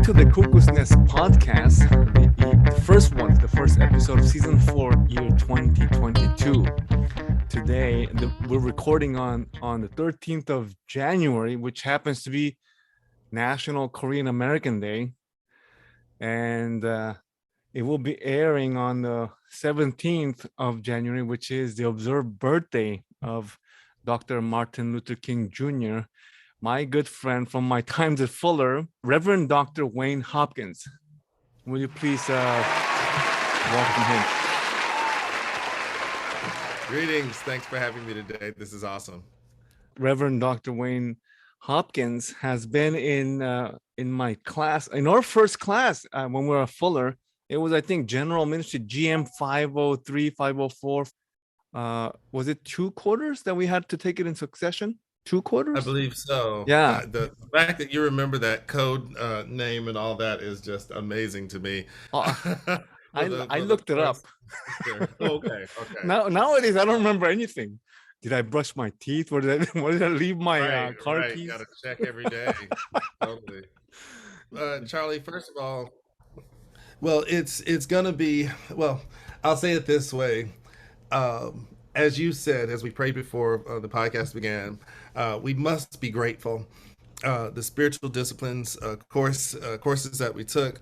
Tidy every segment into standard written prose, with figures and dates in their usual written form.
back to the Cuckoo's Nest podcast, the first episode of season 4, year 2022. Today, we're recording on the 13th of January, which happens to be National Korean American Day. And it will be airing on the 17th of January, which is the observed birthday of Dr. Martin Luther King Jr., my good friend from my times at Fuller, Reverend Doctor Wayne Hopkins. Will you please welcome him? Greetings. Thanks for having me today. This is awesome. Reverend Doctor Wayne Hopkins has been in my class, in our first class when we were at Fuller. It was, I think, General Ministry GM 503, 504. Was it 2 quarters that we had to take it in succession? 2 quarters? I believe so. Yeah. The fact that you remember that code name and all that is just amazing to me. I looked it up. Okay. Nowadays, I don't remember anything. Did I brush my teeth? Where did I leave my car keys? Got to check every day. Totally. Charlie, first of all, well, it's going to be, well, I'll say it this way. As you said, as we prayed before the podcast began, we must be grateful. The spiritual disciplines courses that we took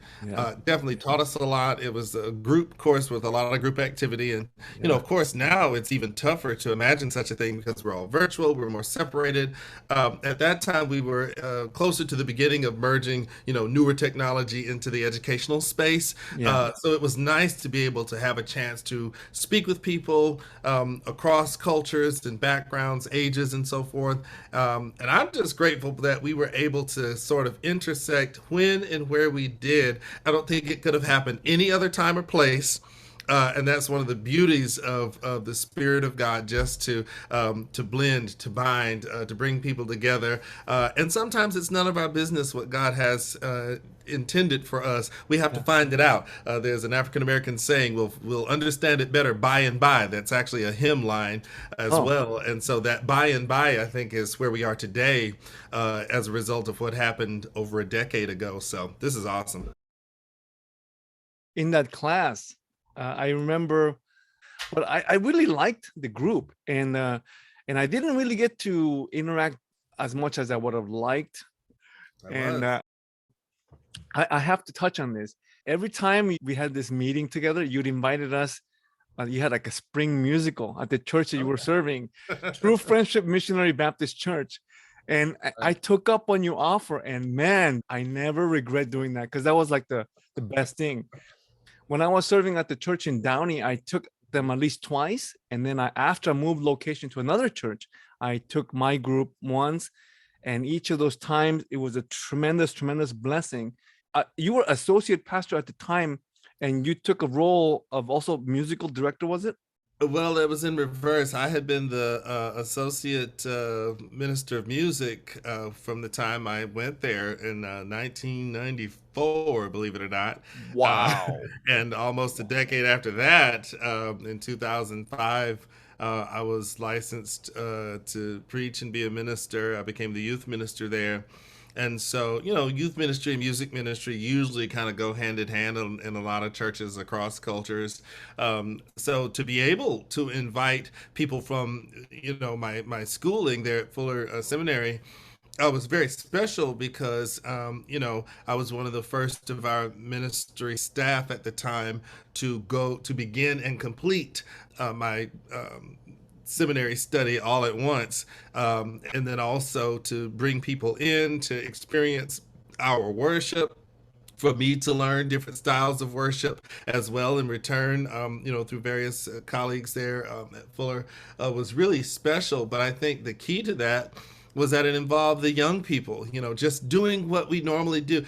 definitely taught us a lot. It was a group course with a lot of group activity. And, of course, now it's even tougher to imagine such a thing because we're all virtual. We're more separated. At that time, we were closer to the beginning of merging, newer technology into the educational space. So it was nice to be able to have a chance to speak with people across cultures and backgrounds, ages, and so forth. And I'm just grateful that we were able to sort of intersect when and where we did. I don't think it could have happened any other time or place. And that's one of the beauties of the Spirit of God, just to blend, to bind, to bring people together. And sometimes it's none of our business what God has intended for us. We have to find it out. There's an African-American saying, we'll understand it better by and by. That's actually a hymn line as well. And so that by and by, I think, is where we are today as a result of what happened over a decade ago. So this is awesome. In that class, I remember, but I really liked the group, and I didn't really get to interact as much as I would have liked. I have to touch on this. Every time we had this meeting together, you'd invited us. You had like a spring musical at the church that you were serving, True Friendship Missionary Baptist Church. And I took up on your offer, and man, I never regret doing that because that was like the best thing. When I was serving at the church in Downey, I took them at least twice. And then after I moved location to another church, I took my group once. And each of those times, it was a tremendous, tremendous blessing. You were associate pastor at the time, and you took a role of also musical director, was it? Well, it was in reverse. I had been the associate minister of music from the time I went there in 1994, believe it or not. Wow. And almost a decade after that, in 2005, I was licensed to preach and be a minister. I became the youth minister there. And so, youth ministry and music ministry usually kind of go hand in hand in a lot of churches across cultures. So to be able to invite people from, my schooling there at Fuller Seminary, was very special because, I was one of the first of our ministry staff at the time to begin and complete my seminary study all at once, and then also to bring people in to experience our worship, for me to learn different styles of worship as well in return, through various colleagues there at Fuller, was really special. But I think the key to that was that it involved the young people, just doing what we normally do.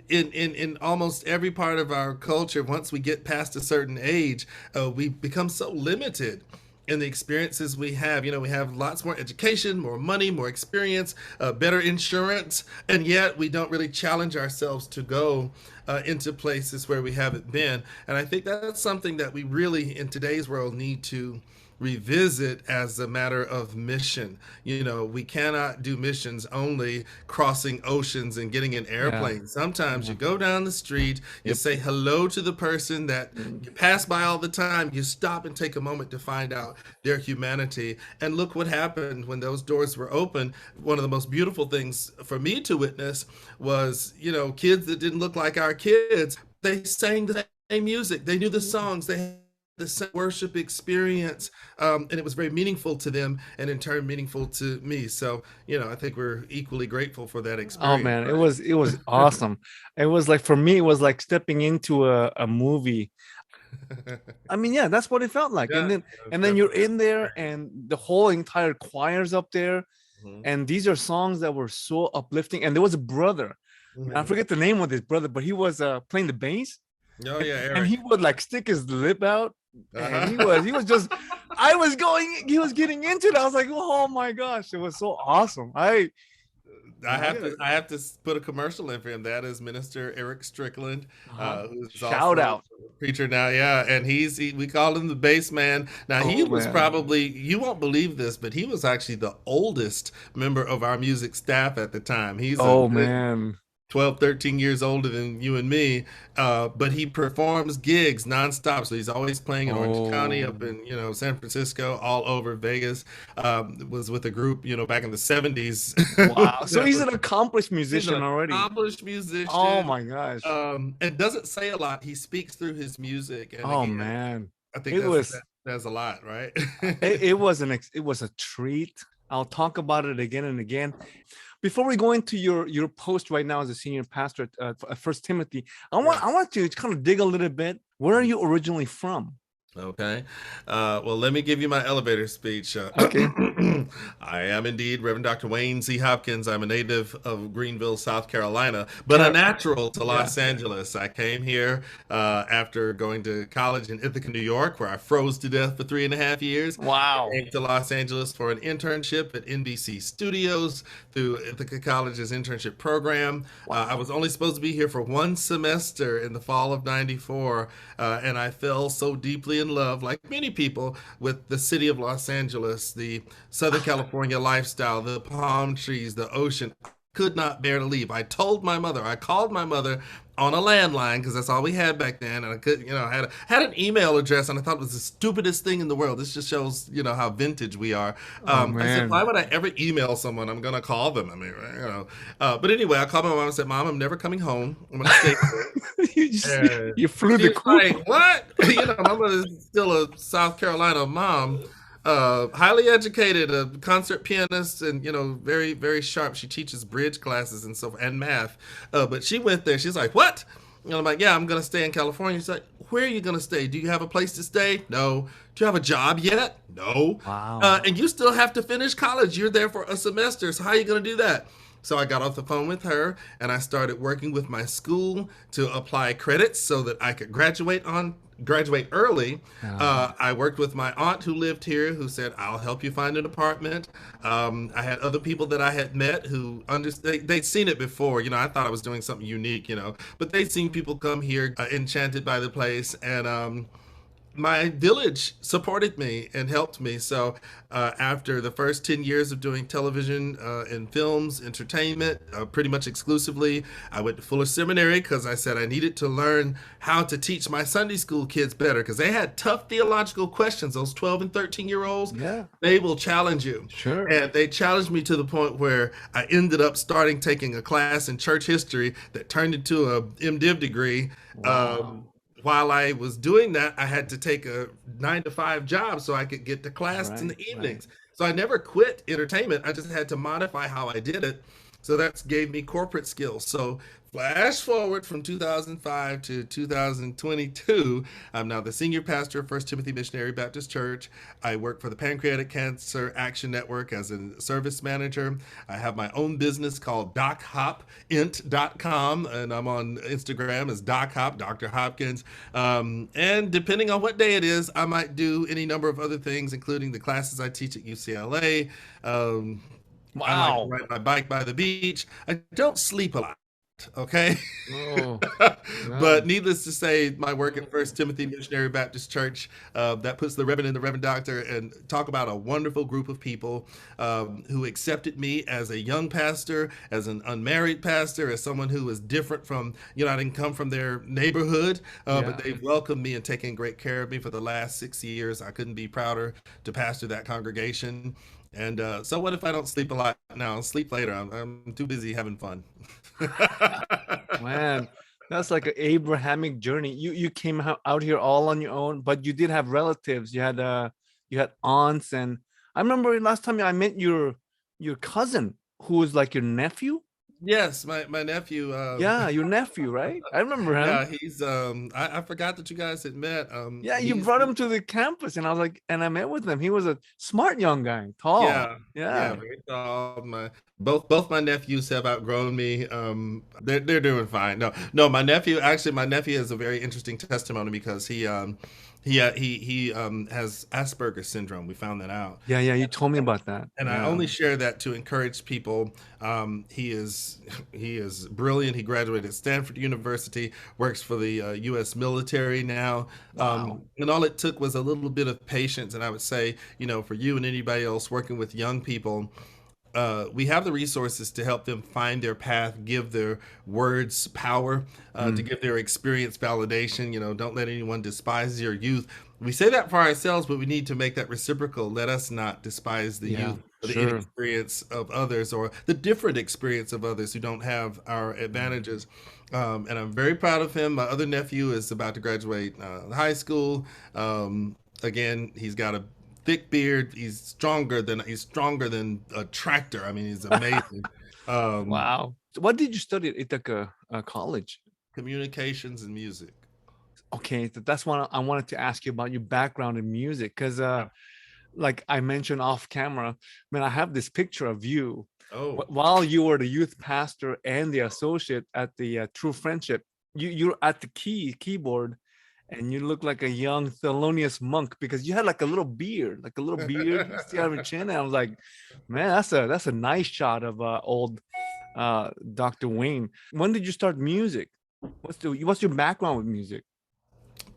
In almost every part of our culture, once we get past a certain age, we become so limited in the experiences we have. We have lots more education, more money, more experience, better insurance, and yet we don't really challenge ourselves to go into places where we haven't been. And I think that's something that we really, in today's world, need to revisit as a matter of mission. We cannot do missions only crossing oceans and getting in Yeah. airplanes. Sometimes you Yeah. go down the street, you Yep. say hello to the person that Mm. you pass by all the time, you stop and take a moment to find out their humanity. And look what happened when those doors were open. One of the most beautiful things for me to witness was, kids that didn't look like our kids, they sang the same music, they knew the songs, they had the same worship experience, and it was very meaningful to them, and in turn meaningful to me. So, I think we're equally grateful for that Oh experience, man, it was right? awesome. It was like, for me, it was like stepping into a movie. I mean, yeah, that's what it felt like. Yeah, And then that's and then you're definitely in there and the whole entire choir's up there. mhm, And these are songs that were so uplifting. And there was a brother. I mhm. forget the name of his brother, but he was playing the bass. Oh yeah, And Eric. he would like stick his lip out. And he Uh-huh. was just, he was getting into it. I was like, oh my gosh, it was so awesome. I I have gotta to I have to put a commercial in for him. That is Minister Eric Strickland, who's shout also out. a preacher now. Yeah, and we call him the bass man. Now he Oh was man. probably, you won't believe this, but he was actually the oldest member of our music staff at the time. He's a Oh good man. 12, 13 years older than you and me, but he performs gigs nonstop. So he's always playing in Orange County, Oh up in, San Francisco, all over Vegas. Was with a group, back in the 70s. wow. So That he's was, an accomplished he's an musician already. accomplished Oh musician, my gosh. and doesn't say a lot. He speaks through his music. And Oh again, man. I think It was that's a lot, right? it was a treat. I'll talk about it again and again. Before we go into your post right now as a senior pastor at First Timothy, Right. I want to kind of dig a little bit. Where are you originally from? Okay. Well, let me give you my elevator speech. Okay. I am indeed Reverend Doctor Wayne C. Hopkins. I'm a native of Greenville, South Carolina, but a Car- natural to yeah. Los Angeles. I came here after going to college in Ithaca, New York, where I froze to death for 3.5 years. Wow. Came to Los Angeles for an internship at NBC Studios through Ithaca College's internship program. I Wow. was only supposed to be here for one semester in the fall of '94, and I fell so deeply in love, like many people, with the city of Los Angeles, the Southern California lifestyle, the palm trees, the ocean. Could not bear to leave. I called my mother on a landline because that's all we had back then, and I could, had an email address, and I thought it was the stupidest thing in the world. This just shows, how vintage we are. Oh I said, why man. would I ever email someone? I'm gonna call them. I mean, But anyway, I called my mom and said, "Mom, I'm never coming home. I'm gonna stay you just here." And you flew she the was coop. like, "What?" My mother's still a South Carolina mom, highly educated, a concert pianist, and very, very sharp. She teaches bridge classes and so and math. But she went there. She's like, "What?" And I'm like, "Yeah, I'm gonna stay in California." She's like, "Where are you gonna stay? Do you have a place to stay?" "No." "Do you have a job yet?" "No." Wow. And you still have to finish college. You're there for a semester. So how are you gonna do that?" So I got off the phone with her and I started working with my school to apply credits so that I could graduate early. Uh, I worked with my aunt who lived here, who said, "I'll help you find an apartment." I had other people that I had met who they'd seen it before. I thought I was doing something unique, but they'd seen people come here enchanted by the place, and my village supported me and helped me. So after the first 10 years of doing television and films, entertainment, pretty much exclusively, I went to Fuller Seminary because I said I needed to learn how to teach my Sunday school kids better because they had tough theological questions. Those 12 and 13-year-olds, yeah, they will challenge you. sure. And they challenged me to the point where I ended up starting taking a class in church history that turned into a MDiv degree. Wow. While I was doing that, I had to take a 9 to 5 job so I could get to class in Right, the right. evenings. So I never quit entertainment. I just had to modify how I did it. So that gave me corporate skills. So flash forward from 2005 to 2022, I'm now the senior pastor of First Timothy Missionary Baptist Church. I work for the Pancreatic Cancer Action Network as a service manager. I have my own business called DocHopInt.com, and I'm on Instagram as DocHop, Dr. Hopkins. And depending on what day it is, I might do any number of other things, including the classes I teach at UCLA. I like to Wow. ride my bike by the beach. I don't sleep a lot. Okay. Oh, But wow. needless to say, my work at First Timothy Missionary Baptist Church, that puts the Reverend and the Reverend Doctor, and talk about a wonderful group of people who accepted me as a young pastor, as an unmarried pastor, as someone who was different from, I didn't come from their neighborhood, but Yeah. they've welcomed me and taken great care of me for the last 6 years. I couldn't be prouder to pastor that congregation. And so, what if I don't sleep a lot now? I'll sleep later. I'm too busy having fun. Man, that's like an Abrahamic journey. You came out here all on your own, but you did have relatives. You had aunts, and I remember last time I met your cousin who was like your nephew. Yes, my nephew. Yeah, your nephew, right? I remember Yeah, him. he's. I forgot that you guys had met. Yeah, you He's. brought him to the campus, and I was like, and I met with him. He was a smart young guy, tall. Yeah, yeah, Yeah. very tall. My both my nephews have outgrown me. They're doing fine. No, my nephew has a very interesting testimony because he has Asperger's syndrome. We found that out. Yeah, yeah, you told me about that. And I Yeah. only share that to encourage people. He is brilliant. He graduated at Stanford University, works for the U.S. military now, Wow. and all it took was a little bit of patience. And I would say, for you and anybody else working with young people, we have the resources to help them find their path, give their words power, to Mm, give their experience validation. Don't let anyone despise your youth. We say that for ourselves, but we need to make that reciprocal. Let us not despise the yeah, youth or the sure. inexperience of others or the different experience of others who don't have our advantages. And I'm very proud of him. My other nephew is about to graduate high school. Again, he's got a thick beard. He's stronger than a tractor. I mean, he's amazing. Um, Wow. So what did you study at Ithaca College? Communications and music. Okay, that's what I wanted to ask you about your background in music, because Yeah. like I mentioned off camera, man, I have this picture of you Oh. while you were the youth pastor and the associate at the True Friendship. You're at the keyboard, and you look like a young Thelonious Monk because you had like a little beard. You still have your chin, and I was like, man, that's a nice shot of old Dr. Wayne. When did you start music? What's your background with music?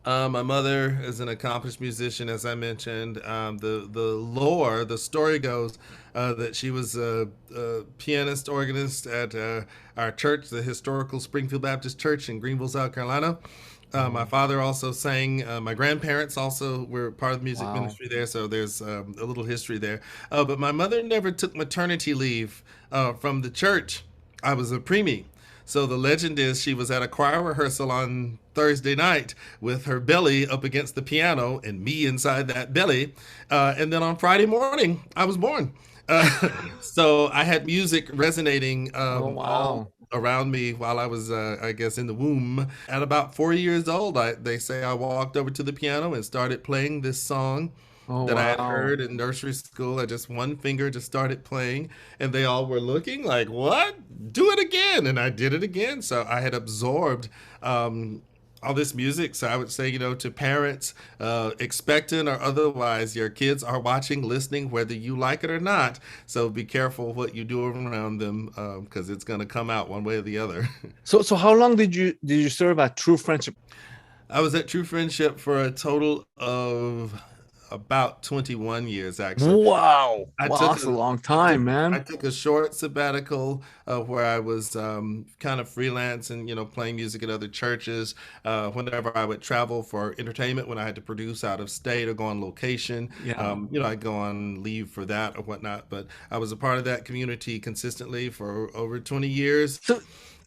My mother is an accomplished musician, as I mentioned. The story goes that she was a pianist, organist at our church, the historical Springfield Baptist Church in Greenville, South Carolina. My Oh, father also sang. My grandparents also were part of the music wow. ministry there, so there's a little history there. But my mother never took maternity leave from the church. I was a preemie. So the legend is she was at a choir rehearsal on Thursday night with her belly up against the piano and me inside that belly. And then on Friday morning, I was born. So I had music resonating Oh, all wow. around me while I was, I guess, in the womb. At about 4 years old, they say I walked over to the piano and started playing this song Oh, that I had wow. heard in nursery school. I just one finger just started playing, and they all were looking like, "What? Do it again!" And I did it again. So I had absorbed all this music. So I would say, to parents, expectant or otherwise, your kids are watching, listening, whether you like it or not. So be careful what you do around them, because it's going to come out one way or the other. So how long did you serve at True Friendship? I was at True Friendship for a total of about 21 years, actually. Wow. I Wow, took that's a a long I took time, I man. took a short sabbatical where I was kind of freelance and playing music at other churches. Whenever I would travel for entertainment, when I had to produce out of state or go on location, Yeah. I'd go on leave for that or whatnot. But I was a part of that community consistently for over 20 years. So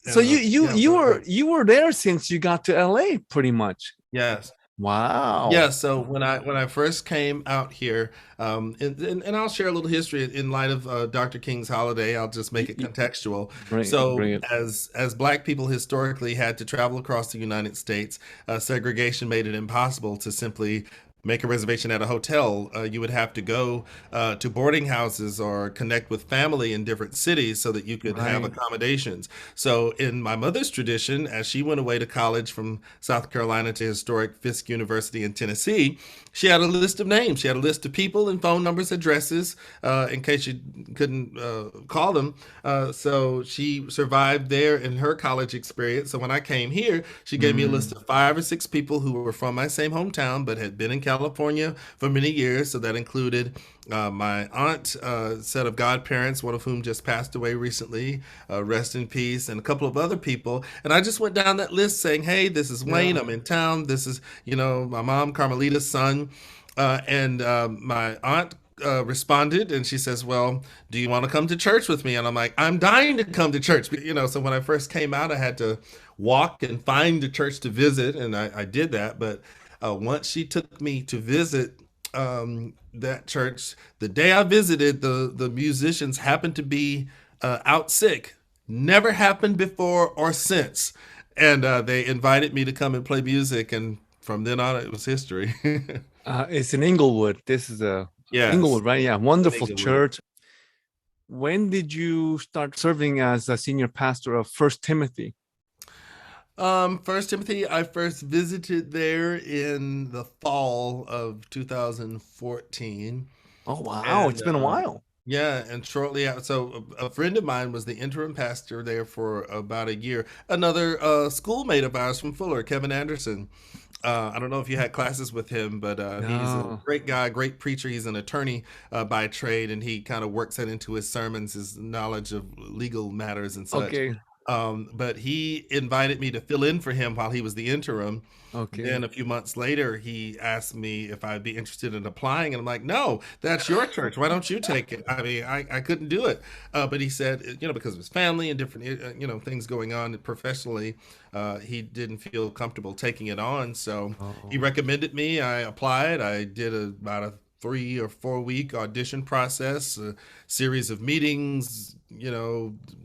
so you you Yeah, you go were ahead. you were there since you got to LA pretty much. Yes. Wow. Yeah, so when I first came out here, and I'll share a little history in light of Dr. King's holiday. I'll just make Y- it y- contextual. Bring So bring it. as Black people historically had to travel across the United States, segregation made it impossible to simply make a reservation at a hotel. You would have to go to boarding houses or connect with family in different cities so that you could have Right. accommodations. So, in my mother's tradition, as she went away to college from South Carolina to historic Fisk University in Tennessee, she had a list of names. She had a list of people and phone numbers, addresses, in case you couldn't call them. So she survived there in her college experience. So when I came here, she gave me a list Mm. of 5 or 6 people who were from my same hometown but had been in California for many years. So that included my aunt, set of godparents, one of whom just passed away recently, rest in peace, and a couple of other people. And I just went down that list saying, hey, this is Wayne. Yeah. I'm in town. This is, my mom, Carmelita's son. And my aunt responded and she says, well, do you want to come to church with me? And I'm like, I'm dying to come to church. So when I first came out, I had to walk and find a church to visit. And I did that. But once she took me to visit that church, the day I visited, the musicians happened to be out sick. Never happened before or since. And they invited me to come and play music. And from then on, it was history. It's in Inglewood. This is a Yes, Inglewood, right? Yeah, in wonderful Inglewood. church. When did you start serving as a senior pastor of First Timothy? First Timothy, I first visited there in the fall of 2014, Oh wow, and it's been a while. yeah, and shortly after, so a friend of mine was the interim pastor there for about a year. Another schoolmate of ours from Fuller, Kevin Anderson. I don't know if you had classes with him, but he's a No. great guy, great preacher. He's an attorney by trade, and he kind of works that into his sermons, his knowledge of legal matters and such. Okay. But he invited me to fill in for him while he was the interim. Okay. Then a few months later, he asked me if I'd be interested in applying, and I'm like, "No, that's your church. Why don't you take it?" I mean, I couldn't do it, but he said, because of his family and different, things going on professionally, he didn't feel comfortable taking it on. So he Oh. recommended me. I applied. I did about a 3 or 4 week audition process, a series of meetings,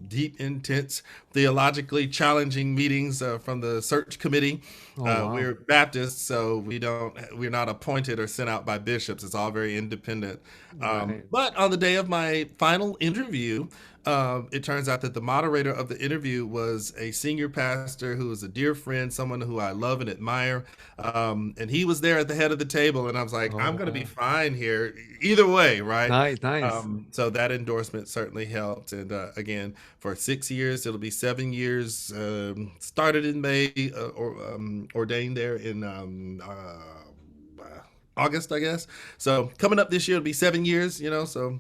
deep, intense, theologically challenging meetings from the search committee. Oh wow. We're Baptists, so we're not appointed or sent out by bishops. It's all very independent. Right. But on the day of my final interview, it turns out that the moderator of the interview was a senior pastor who was a dear friend, someone who I love and admire. And he was there at the head of the table, and I was like, I'm going to be Oh, fine here, either way, right? nice, nice. So that endorsement certainly helped. And again, for 6 years, it'll be 7 years. Started in May, or ordained there in August, I guess. So coming up this year, it'll be 7 years. So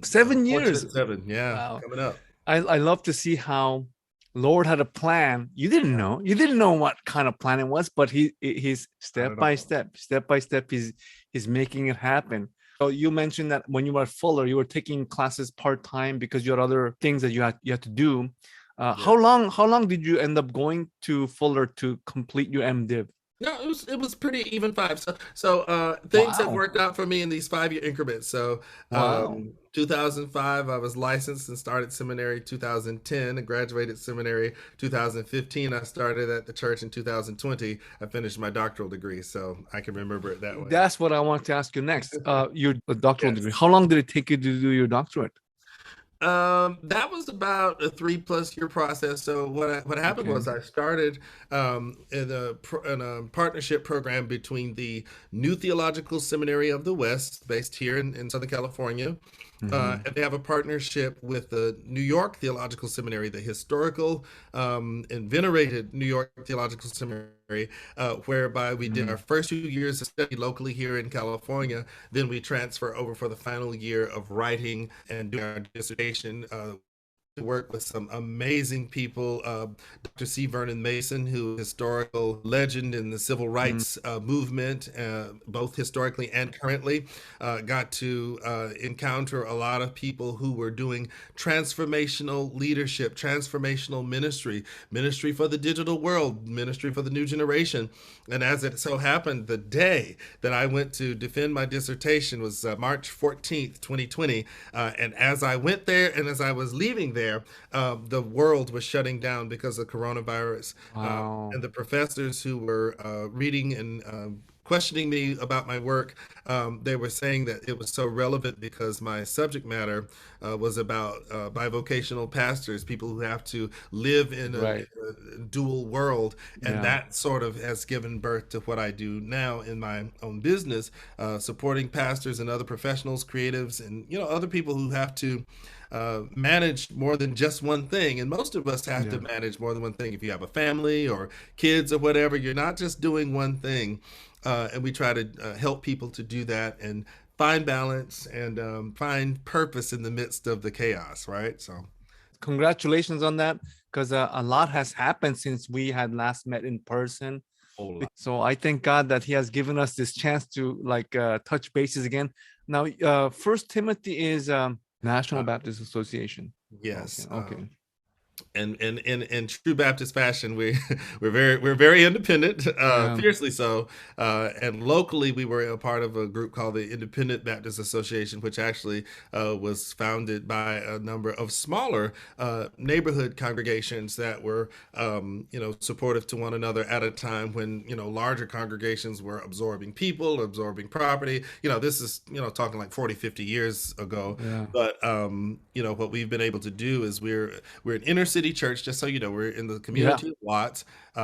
Seven years. fortunate seven, yeah, Wow. coming up. I love to see how Lord had a plan. You didn't know. You didn't know what kind of plan it was, but he's I don't step by know. step, step by step, he's making it happen. So you mentioned that when you were at Fuller, you were taking classes part-time because you had other things that you had to do. Yeah. How long did you end up going to Fuller to complete your MDiv? No, it was pretty even five. So things have Wow. worked out for me in these 5 year increments. So Wow. 2005, I was licensed and started seminary. 2010, I graduated seminary. 2015, I started at the church. In 2020, I finished my doctoral degree. So I can remember it that way. That's what I want to ask you next. Your doctoral degree. Yes. How long did it take you to do your doctorate? That was about a 3+ year process. So what happened Okay. was I started in a partnership program between the New Theological Seminary of the West, based here in Southern California, Hmm. and they have a partnership with the New York Theological Seminary, the historical and venerated New York Theological Seminary, whereby we did our first 2 years of study locally here in California. Then we transfer over for the final year of writing and doing our dissertation. To work with some amazing people. Dr. C. Vernon Mason, who is a historical legend in the civil rights movement, both historically and currently. Got to encounter a lot of people who were doing transformational leadership, transformational ministry for the digital world, ministry for the new generation. And as it so happened, the day that I went to defend my dissertation was March 14th, 2020. And as I went there and as I was leaving there, the world was shutting down because of coronavirus. Wow. And the professors who were reading and questioning me about my work, they were saying that it was so relevant because my subject matter was about bivocational pastors, people who have to live in Right. a dual world, and Yeah. that sort of has given birth to what I do now in my own business, supporting pastors and other professionals, creatives, and other people who have to manage more than just one thing. And most of us have to Yeah. manage more than one thing. If you have a family or kids or whatever, you're not just doing one thing. And we try to help people to do that and find balance and find purpose in the midst of the chaos, right? So, Congratulations on that, because a lot has happened since we had last met in person. whole lot. So I thank God that He has given us this chance to touch bases again. Now, First Timothy is National Baptist Association. Yes. Okay. And in true Baptist fashion, we're very independent, Yeah. fiercely so. And locally, we were a part of a group called the Independent Baptist Association, which actually was founded by a number of smaller neighborhood congregations that were, supportive to one another at a time when larger congregations were absorbing people, absorbing property. This is talking like 40, 50 years ago. Yeah. But what we've been able to do is we're an inner city church, just so you know. We're in the community of Watts,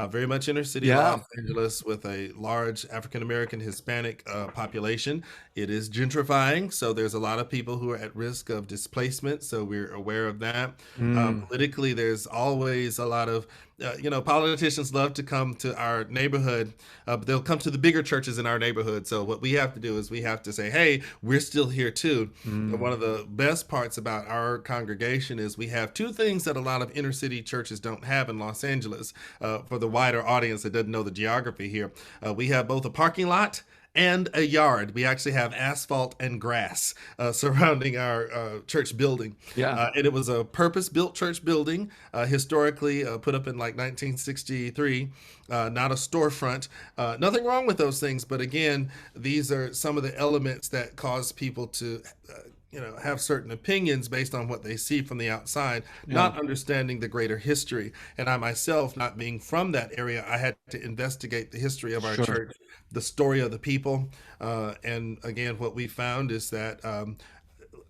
very much inner city Yeah. Los Angeles, with a large African American Hispanic population. It is gentrifying, so there's a lot of people who are at risk of displacement, so we're aware of that. Politically, there's always a lot of politicians love to come to our neighborhood, but they'll come to the bigger churches in our neighborhood. So what we have to do is we have to say, hey, we're still here too. And one of the best parts about our congregation is we have two things that a lot of inner city churches don't have in Los Angeles. For the wider audience that doesn't know the geography here, we have both a parking lot and a yard. We actually have asphalt and grass surrounding our church building. Yeah. And it was a purpose-built church building, historically put up in like 1963, not a storefront. Nothing wrong with those things, but again, these are some of the elements that cause people to have certain opinions based on what they see from the outside, not understanding the greater history. And I myself, not being from that area, I had to investigate the history of our Sure. church, the story of the people. And again, what we found is that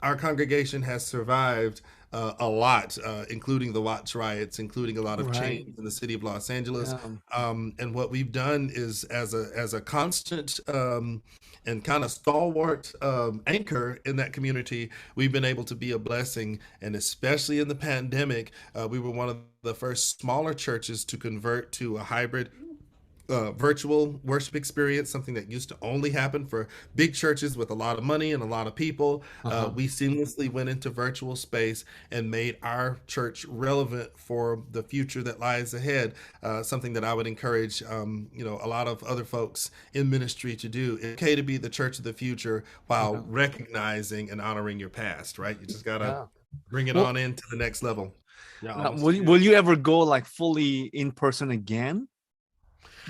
our congregation has survived a lot, including the Watts riots, including a lot of change in the city of Los Angeles. And what we've done is, as a constant and kind of stalwart anchor in that community, we've been able to be a blessing. And especially in the pandemic, we were one of the first smaller churches to convert to a hybrid virtual worship experience, something that used to only happen for big churches with a lot of money and a lot of people. We seamlessly went into virtual space and made our church relevant for the future that lies ahead. Something that I would encourage, a lot of other folks in ministry to do. It's okay to be the church of the future while recognizing and honoring your past, right? You just gotta bring it on into the next level. Will you ever go like fully in person again?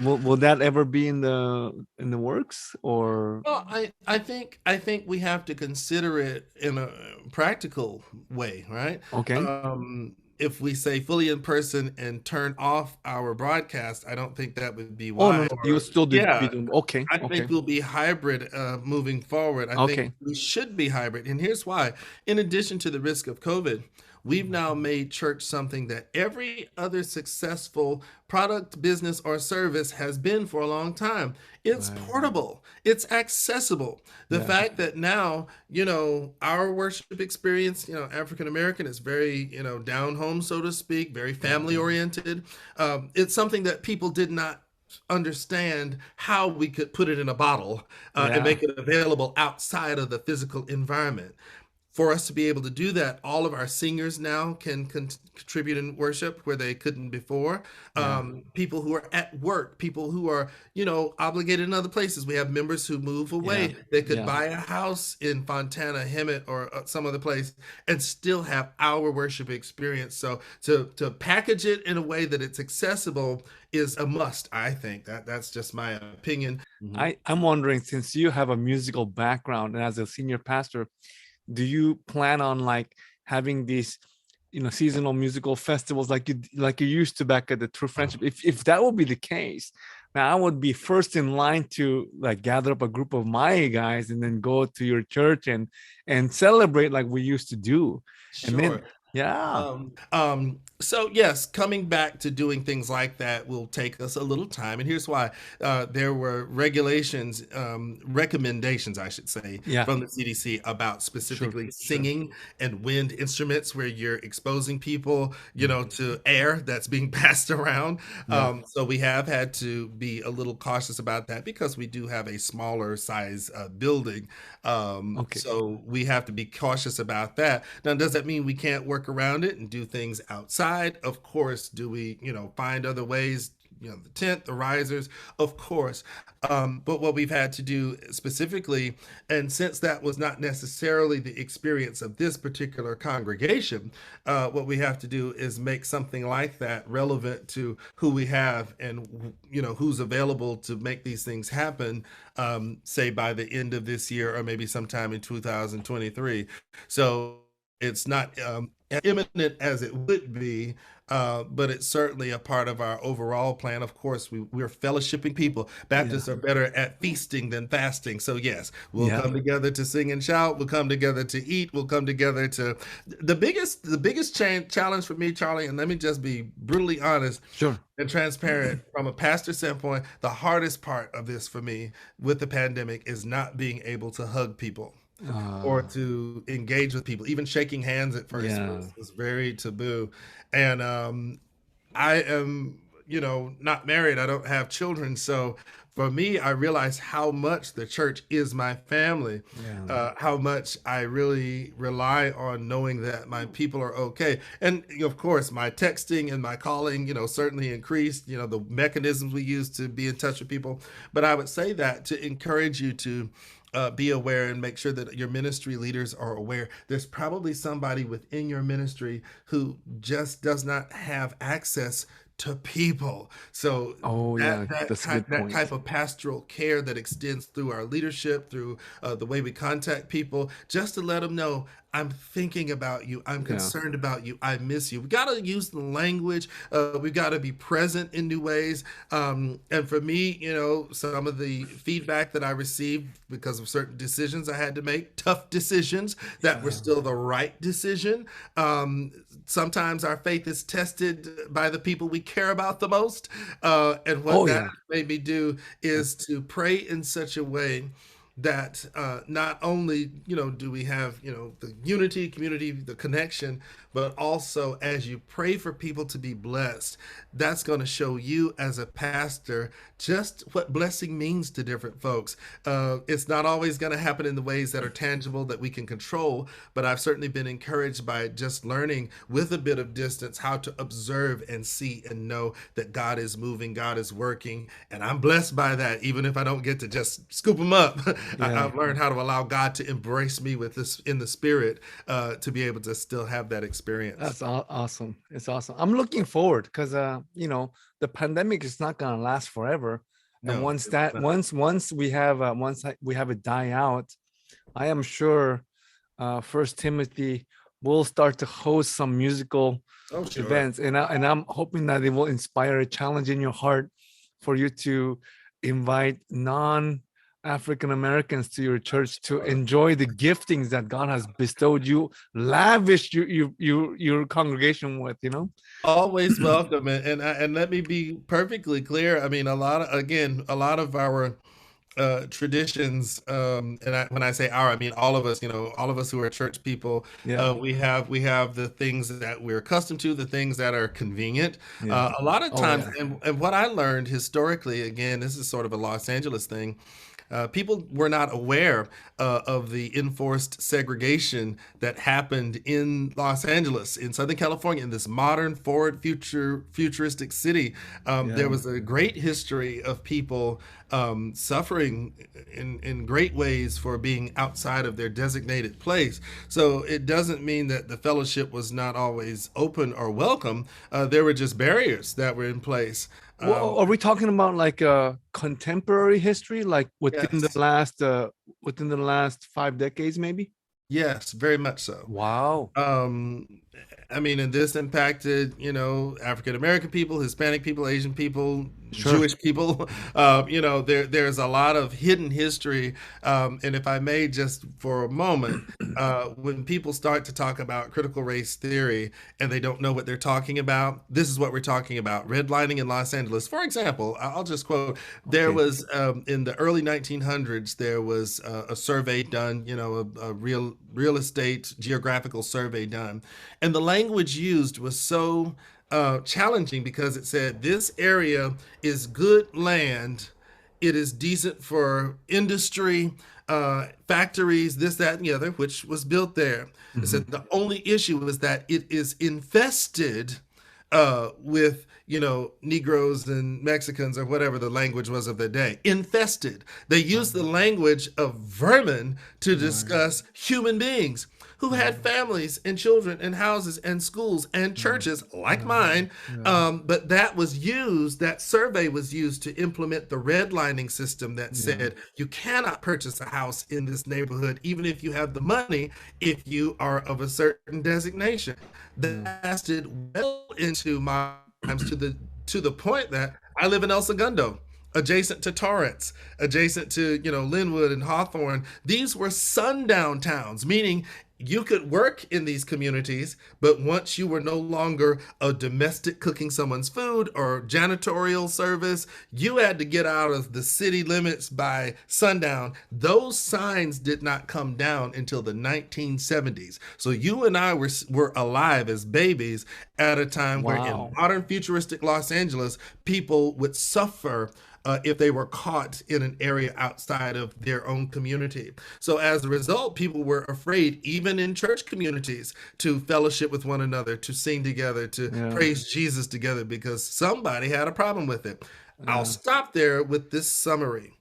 Will that ever be in the works, or? Well, I think we have to consider it in a practical way, right? Okay. If we say fully in person and turn off our broadcast, I don't think that would be Oh no, wise. you still be Yeah, doing. Okay. I think we'll be hybrid moving forward. I think we should be hybrid. And here's why. In addition to the risk of COVID, we've now made church something that every other successful product, business, or service has been for a long time. It's portable. It's accessible. The fact that now, our worship experience, African American, is very, down home, so to speak, very family oriented. It's something that people did not understand how we could put it in a bottle and make it available outside of the physical environment. For us to be able to do that, all of our singers now can contribute in worship where they couldn't before. People who are at work, people who are, obligated in other places. We have members who move away. They could buy a house in Fontana, Hemet, or some other place and still have our worship experience. So to package it in a way that it's accessible is a must, I think. That's just my opinion. I'm wondering, since you have a musical background and as a senior pastor, do you plan on like having these, seasonal musical festivals like you used to back at the True Friendship? If that will be the case, Now I would be first in line to like gather up a group of my guys and then go to your church and celebrate like we used to do. And then Sure. yeah, So yes, coming back to doing things like that will take us a little time, and here's why. There were regulations, recommendations, I should say, yeah, from the CDC about sure, specifically sure. singing and wind instruments where you're exposing people, Mhm. to air that's being passed around. Yeah. So we have had to be a little cautious about that because we do have a smaller size building. Okay. So we have to be cautious about that. Now, does that mean we can't work around it and do things outside? Of course. Do we, find other ways? The tent, the risers, of course. But what we've had to do specifically, and since that was not necessarily the experience of this particular congregation, what we have to do is make something like that relevant to who we have and who's available to make these things happen. Say by the end of this year or maybe sometime in 2023. So it's not imminent as it would be, but it's certainly a part of our overall plan. Of course, we're fellowshipping people. Yeah. Baptists are better at feasting than fasting. So yes, we'll Yeah. come together to sing and shout. We'll come together to eat. We'll come together to the biggest challenge for me, Charlie. And let me just be brutally honest Sure. and transparent from a pastor standpoint. The hardest part of this for me with the pandemic is not being able to hug people or Uh, to engage with people. Even shaking hands at first yeah. was very taboo. And I am, not married. I don't have children. So for me, I realize how much the church is my family, Yeah. how much I really rely on knowing that my people are okay. And of course, my texting and my calling, certainly increased, the mechanisms we use to be in touch with people. But I would say that to encourage you to be aware and make sure that your ministry leaders are aware. There's probably somebody within your ministry who just does not have access to people. So Oh that yeah, that that's a type good that point. type of pastoral care that extends through our leadership, through the way we contact people, just to let them know I'm thinking about you, I'm Yeah. concerned about you, I miss you. We got to use the language. We got to be present in new ways. And for me, some of the feedback that I received because of certain decisions I had to make, tough decisions that were Yeah. still the right decision. Sometimes our faith is tested by the people we care about the most. And what Oh that yeah. made me do Yeah. is to pray in such a way that not only do we have the unity, community, the connection, but also as you pray for people to be blessed, that's going to show you as a pastor just what blessing means to different folks. It's not always going to happen in the ways that are tangible that we can control, but I've certainly been encouraged by just learning with a bit of distance how to observe and see and know that God is moving, God is working, and I'm blessed by that. Even if I don't get to just scoop them up, Yeah. I've learned how to allow God to embrace me with this in the spirit, to be able to still have that experience. That's awesome. It's awesome. I'm looking forward because the pandemic is not gonna last forever. And No, it's not. once we have it die out, I am sure First Timothy will start to host some musical Oh, sure. events, and I'm hoping that it will inspire a challenge in your heart for you to invite non-African Americans to your church to Sure. enjoy the giftings that God has bestowed you, lavished your congregation with. Always welcome, and let me be perfectly clear. I mean, a lot of our traditions, and when I say our, I mean all of us. All of us who are church people. Yeah, We have the things that we're accustomed to, the things that are convenient. yeah. A lot of Oh times, yeah, and what I learned historically, again, this is sort of a Los Angeles thing. People were not aware of the enforced segregation that happened in Los Angeles, in Southern California, in this modern, futuristic city. There yeah. was a great history of people suffering in great ways for being outside of their designated place. So it doesn't mean that the fellowship was not always open or welcome. There were just barriers that were in place. Well, Um, are we talking about like contemporary history, like yes, within the last 5 decades, maybe? yes, very much so. Wow. Um, I mean, and this impacted, African American people, Hispanic people, Asian people, Sure. Jewish people. There's a lot of hidden history. And if I may, just for a moment, when people start to talk about critical race theory and they don't know what they're talking about, this is what we're talking about. Redlining in Los Angeles, for example, I'll just quote, there Okay. was, in the early 1900s, there was a survey done, a real estate geographical survey done. And the language used was so challenging because it said this area is good land. It is decent for industry, factories, this, that, and the other, which was built there. It Hmm. said the only issue is that it is infested with Negroes and Mexicans or whatever the language was of the day. Infested. They used the language of vermin to Right. discuss human beings who had Right. families and children and houses and schools and Right. churches like Right. mine. Yeah. But that survey was used to implement the redlining system that Yeah. said you cannot purchase a house in this neighborhood, even if you have the money, if you are of a certain designation. Yeah. That lasted well into my times to the point that I live in El Segundo, adjacent to Torrance, adjacent to Linwood and Hawthorne. These were sundown towns, meaning you could work in these communities, but once you were no longer a domestic cooking someone's food or janitorial service, you had to get out of the city limits by sundown. Those signs did not come down until the 1970s. So you and I were alive as babies at a time where in Wow. modern futuristic Los Angeles, people would suffer if they were caught in an area outside of their own community. So as a result, people were afraid, even in church communities, to fellowship with one another, to sing together, to Yeah. praise Jesus together, because somebody had a problem with it. I'll Yeah. stop there with this summary.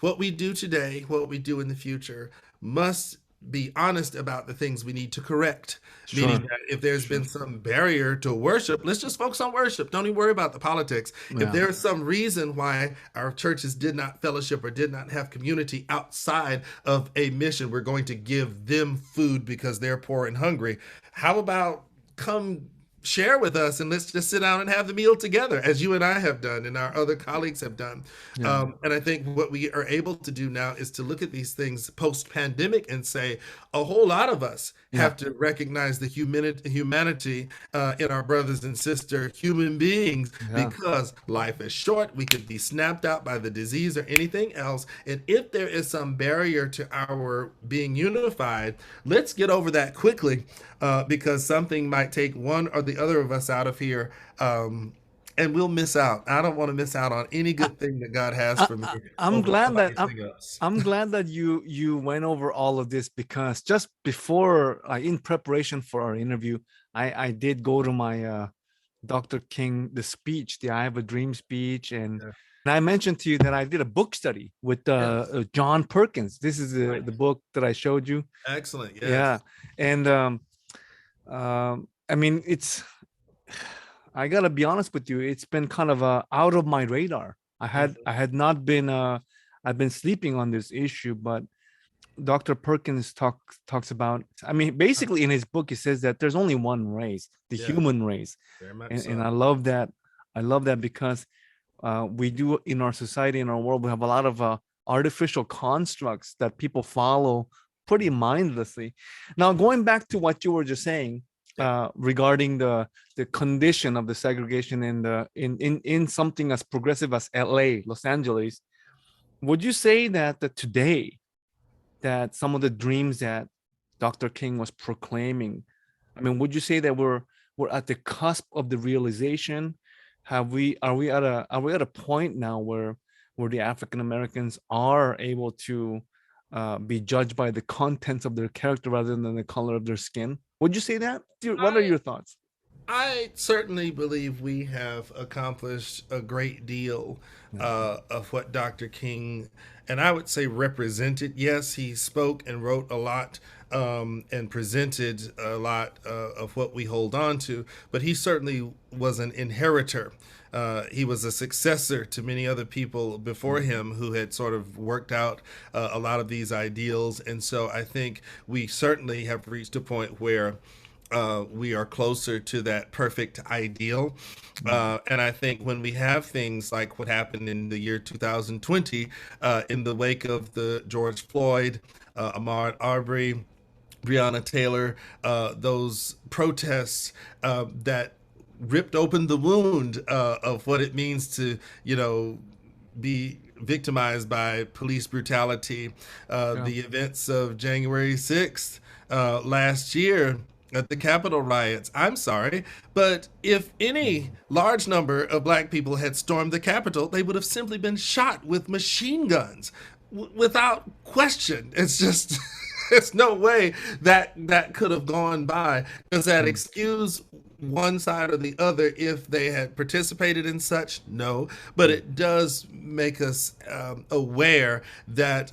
What we do today, what we do in the future, must be honest about the things we need to correct. Meaning Sure. that if there's Sure. been some barrier to worship, let's just focus on worship. Don't even worry about the politics. If Yeah. there is some reason why our churches did not fellowship or did not have community outside of a mission, we're going to give them food because they're poor and hungry. How about come share with us and let's just sit down and have the meal together, as you and I have done and our other colleagues have done. Yeah. And I think what we are able to do now is to look at these things post pandemic and say a whole lot of us Yeah. have to recognize the humanity in our brothers and sister human beings, Yeah. because life is short. We could be snapped out by the disease or anything else. And if there is some barrier to our being unified, let's get over that quickly, because something might take one or the other of us out of here. And we'll miss out. I don't want to miss out on any I, good thing that God has I, for me I'm over glad that somebody else. I'm glad that you went over all of this, because just before, in preparation for our interview, I did go to my Dr. King, the speech, the I Have a Dream speech, Yeah. and I mentioned to you that I did a book study with Yes. John Perkins. This is Right. the book that I showed you. Excellent. Yeah, Yes. and I mean, I gotta be honest with you, it's been kind of out of my radar. I Mhm. had not been I've been sleeping on this issue, but Dr. Perkins talks about, I mean, basically in his book he says that there's only one race, the Yes. human race. Very much And so. I love that. I love that because we do, in our society, in our world, we have a lot of artificial constructs that people follow pretty mindlessly. Now, going back to what you were just saying, Yeah. regarding the condition of the segregation in in something as progressive as LA, Los Angeles, would you say that today, that some of the dreams that Dr. King was proclaiming, I mean, would you say that we're at the cusp of the realization? Have we are we at a point now where the African Americans are able to be judged by the contents of their character rather than the color of their skin? Would you say that? What are I your thoughts? I certainly believe we have accomplished a great deal Yeah. of what Dr. King, and I would say, represented. Yes, he spoke and wrote a lot, and presented a lot of what we hold on to, but he certainly was an inheritor. He was a successor to many other people before Mhm. him who had sort of worked out a lot of these ideals. And so I think we certainly have reached a point where we are closer to that perfect ideal. And I think when we have things like what happened in the year 2020, in the wake of the George Floyd, Ahmaud Arbery, Breonna Taylor, those protests that ripped open the wound of what it means to, be victimized by police brutality. The events of January 6th last year at the Capitol riots. I'm sorry, but if any large number of black people had stormed the Capitol, they would have simply been shot with machine guns without question. It's just. There's no way that could have gone by. Does that excuse one side or the other if they had participated in such? No, but it does make us aware that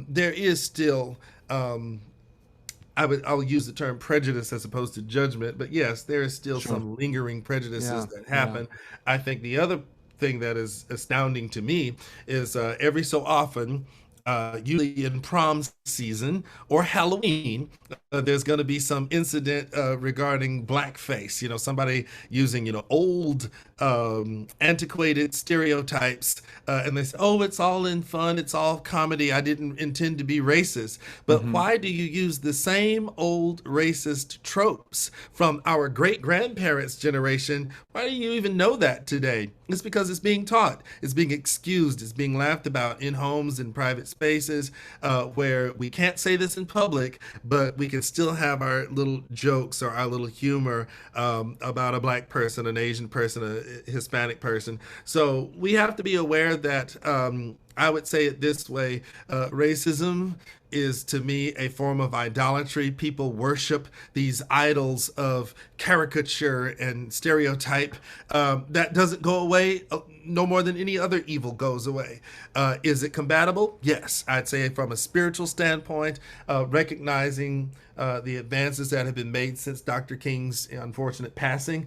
there is still. I'll use the term prejudice as opposed to judgment, but yes, there is still some lingering prejudices that happen. I think the other thing that is astounding to me is every so often, usually in prom season or Halloween, there's going to be some incident regarding blackface. Somebody using old antiquated stereotypes, and they say, "Oh, it's all in fun. It's all comedy. I didn't intend to be racist." But why do you use the same old racist tropes from our great grandparents' generation? Why do you even know that today? It's because it's being taught. It's being excused. It's being laughed about in homes and private spaces where we can't say this in public, but we can still have our little jokes or our little humor about a black person, an Asian person, a Hispanic person. So we have to be aware that I would say it this way: racism is to me a form of idolatry. People worship these idols of caricature and stereotype that doesn't go away no more than any other evil goes away. Is it compatible? Yes, I'd say from a spiritual standpoint, recognizing the advances that have been made since Dr. King's unfortunate passing.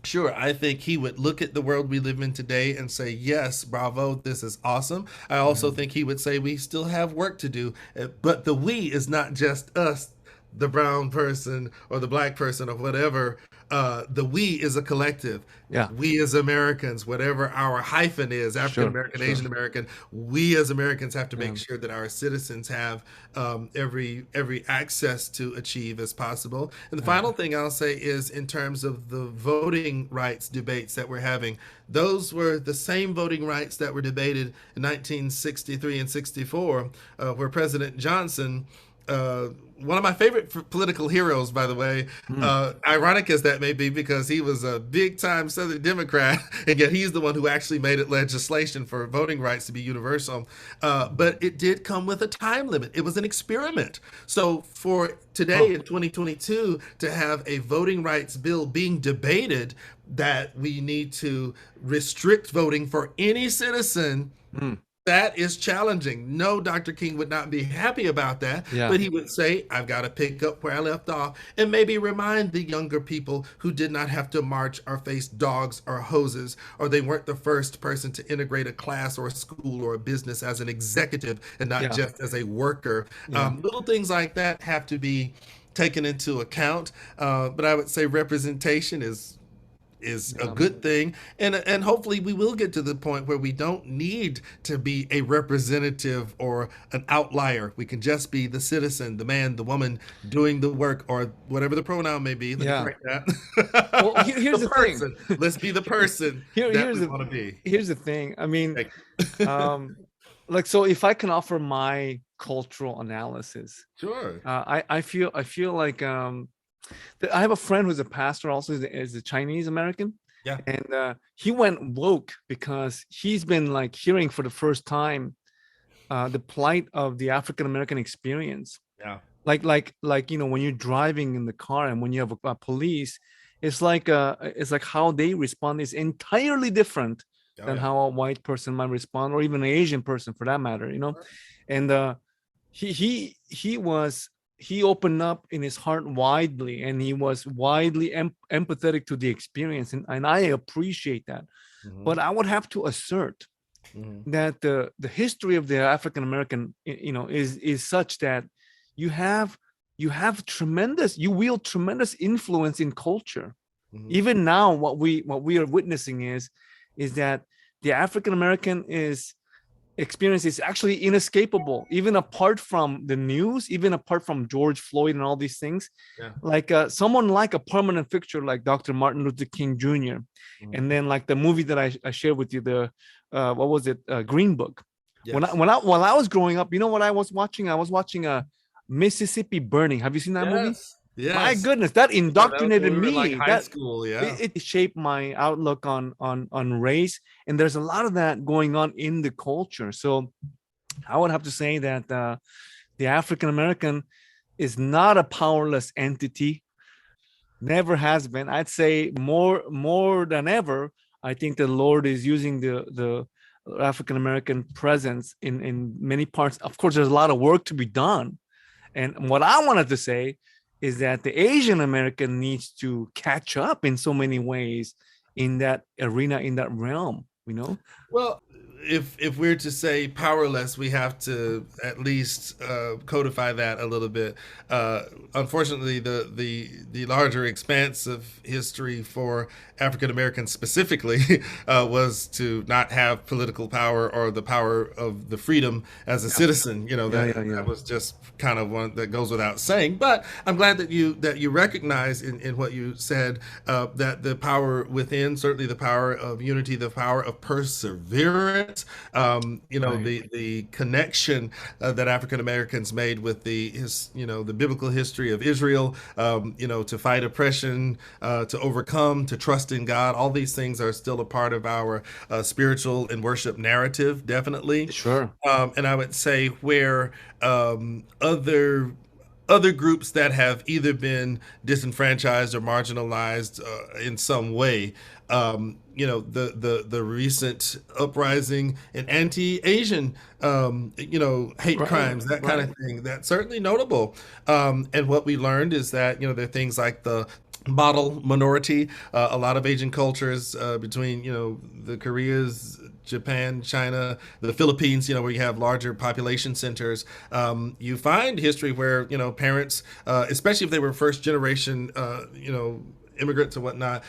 Sure, I think he would look at the world we live in today and say, yes, bravo, this is awesome. I also think he would say we still have work to do. But the we is not just us, the brown person or the black person or whatever. The we is a collective. Yeah. We as Americans, whatever our hyphen is, African American, Asian American, we as Americans have to make sure that our citizens have every access to achieve as possible. And the final thing I'll say is in terms of the voting rights debates that we're having, those were the same voting rights that were debated in 1963 and 64, where President Johnson, one of my favorite political heroes, by the way, ironic as that may be, because he was a big-time Southern Democrat, and yet he's the one who actually made it legislation for voting rights to be universal. But it did come with a time limit. It was an experiment. So for today in 2022 to have a voting rights bill being debated that we need to restrict voting for any citizen, that is challenging. No, Dr. King would not be happy about that, but he would say, I've got to pick up where I left off and maybe remind the younger people who did not have to march or face dogs or hoses, or they weren't the first person to integrate a class or a school or a business as an executive and not just as a worker. Little things like that have to be taken into account. But I would say representation is a good thing, and hopefully we will get to the point where we don't need to be a representative or an outlier. We can just be the citizen, the man, the woman doing the work, or whatever the pronoun may be. Let me correct that. Well, here's the person. thing. Let's be the person that we want to be. Here's the thing. I mean, so if I can offer my cultural analysis, sure. I feel like I have a friend who's a pastor, also is a Chinese American. Yeah. And he went woke because he's been like hearing for the first time the plight of the African American experience. Yeah. Like when you're driving in the car and when you have a police, it's like how they respond is entirely different than how a white person might respond, or even an Asian person for that matter, And he opened up in his heart widely, and he was widely empathetic to the experience, and I appreciate that. But I would have to assert that the history of the African American, is such that you have you wield tremendous influence in culture. Mhm. Even now, what we are witnessing is that the African American experience is actually inescapable, even apart from the news, even apart from George Floyd and all these things. Yeah. Like someone like a permanent fixture like Dr. Martin Luther King Jr. Mhm. And then like the movie that I shared with you, the what was it, Green Book. Yes. While I was growing up, you know what I was watching? I was watching Mississippi Burning. Have you seen that movie? Yes. My goodness, that Yeah, that was when indoctrinated we were in, like, me. high That school. Yeah. it shaped my outlook on race, and there's a lot of that going on in the culture. So I would have to say that the African American is not a powerless entity, never has been. I'd say more than ever, I think the Lord is using the African American presence in many parts. Of course, there's a lot of work to be done, and what I wanted to say is that the Asian American needs to catch up in so many ways in that arena, in that realm, you know? Well, if we're to say powerless, we have to at least codify that a little bit. Unfortunately, the larger expanse of history for African Americans specifically was to not have political power or the power of the freedom as a citizen. You know, that was just kind of one that goes without saying. But I'm glad that you recognize in what you said that the power within, certainly the power of unity, the power of perseverance. You know, Right. the connection that African Americans made with the biblical history of Israel. You know, to fight oppression, to overcome, to trust in God. All these things are still a part of our spiritual and worship narrative, definitely. Sure. And I would say where other groups that have either been disenfranchised or marginalized in some way. You know, the recent uprising in anti-Asian, hate crimes, that kind of thing. That's certainly notable. And what we learned is that, you know, there are things like the model minority. A lot of Asian cultures between, you know, the Koreas, Japan, China, the Philippines, you know, where you have larger population centers, you find history where, you know, parents, especially if they were first generation, immigrants or whatnot,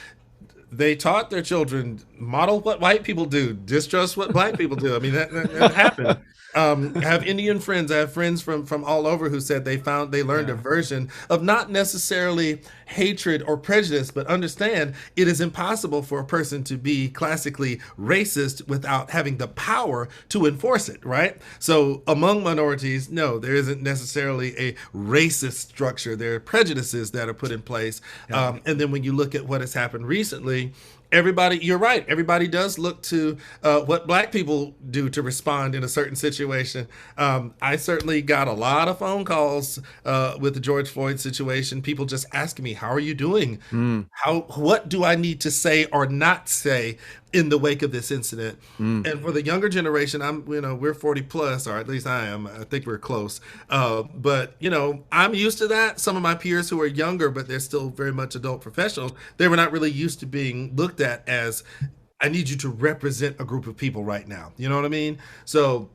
they taught their children model what white people do, distrust what black people do. I mean, that happened. I have Indian friends. I have friends from all over who said they learned a version of not necessarily hatred or prejudice, but understand it is impossible for a person to be classically racist without having the power to enforce it, right? So among minorities, no, there isn't necessarily a racist structure. There are prejudices that are put in place. And then when you look at what has happened recently, you're right. Everybody does look to what black people do to respond in a certain situation. I certainly got a lot of phone calls with the George Floyd situation. People just asking me, "How are you doing? What do I need to say or not say in the wake of this incident?" And for the younger generation, we're 40 plus, or at least I am. I think we're close. But you know, I'm used to that. Some of my peers who are younger, but they're still very much adult professionals, they were not really used to being looked at as, I need you to represent a group of people right now. You know what I mean? So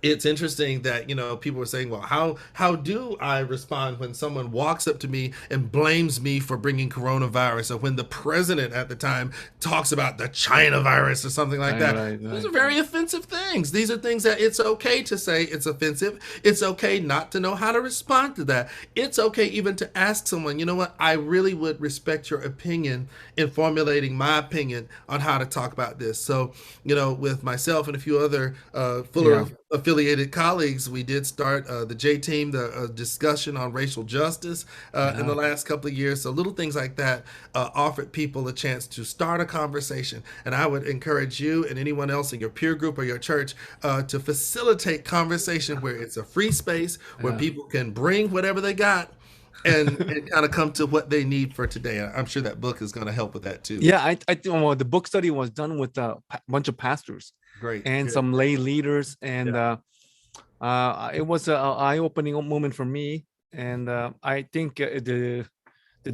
it's interesting that, you know, people were saying, well, how do I respond when someone walks up to me and blames me for bringing coronavirus, or when the president at the time talks about the China virus or something like that? These are very offensive things. These are things that it's okay to say it's offensive. It's okay not to know how to respond to that. It's okay even to ask someone, you know what, I really would respect your opinion in formulating my opinion on how to talk about this. So, you know, with myself and a few other Fuller affiliated colleagues, we did start the J Team, the discussion on racial justice in the last couple of years. So little things like that offered people a chance to start a conversation. And I would encourage you and anyone else in your peer group or your church to facilitate conversation where it's a free space, where people can bring whatever they got and kind of come to what they need for today. I'm sure that book is going to help with that too. Yeah, I think the book study was done with a bunch of pastors. Great. And Good. some lay leaders, and it was an eye-opening moment for me. And I think the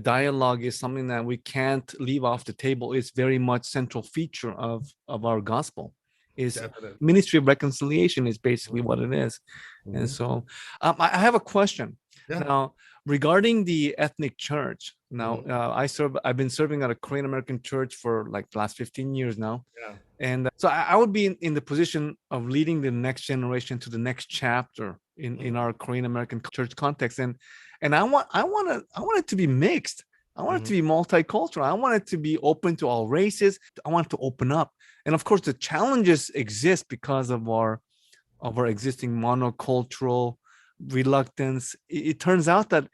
dialogue is something that we can't leave off the table. It's very much central feature of our gospel. Is ministry of reconciliation is basically what it is. And so I have a question. Now, regarding the ethnic church, now Mhm. I've been serving at a Korean American church for like the last 15 years now. Yeah. And so I would be in the position of leading the next generation to the next chapter in our Korean American church context. And I want it to be mixed. I want it to be multicultural. I want it to be open to all races. I want it to open up. And of course, the challenges exist because of our existing monocultural reluctance. It turns out that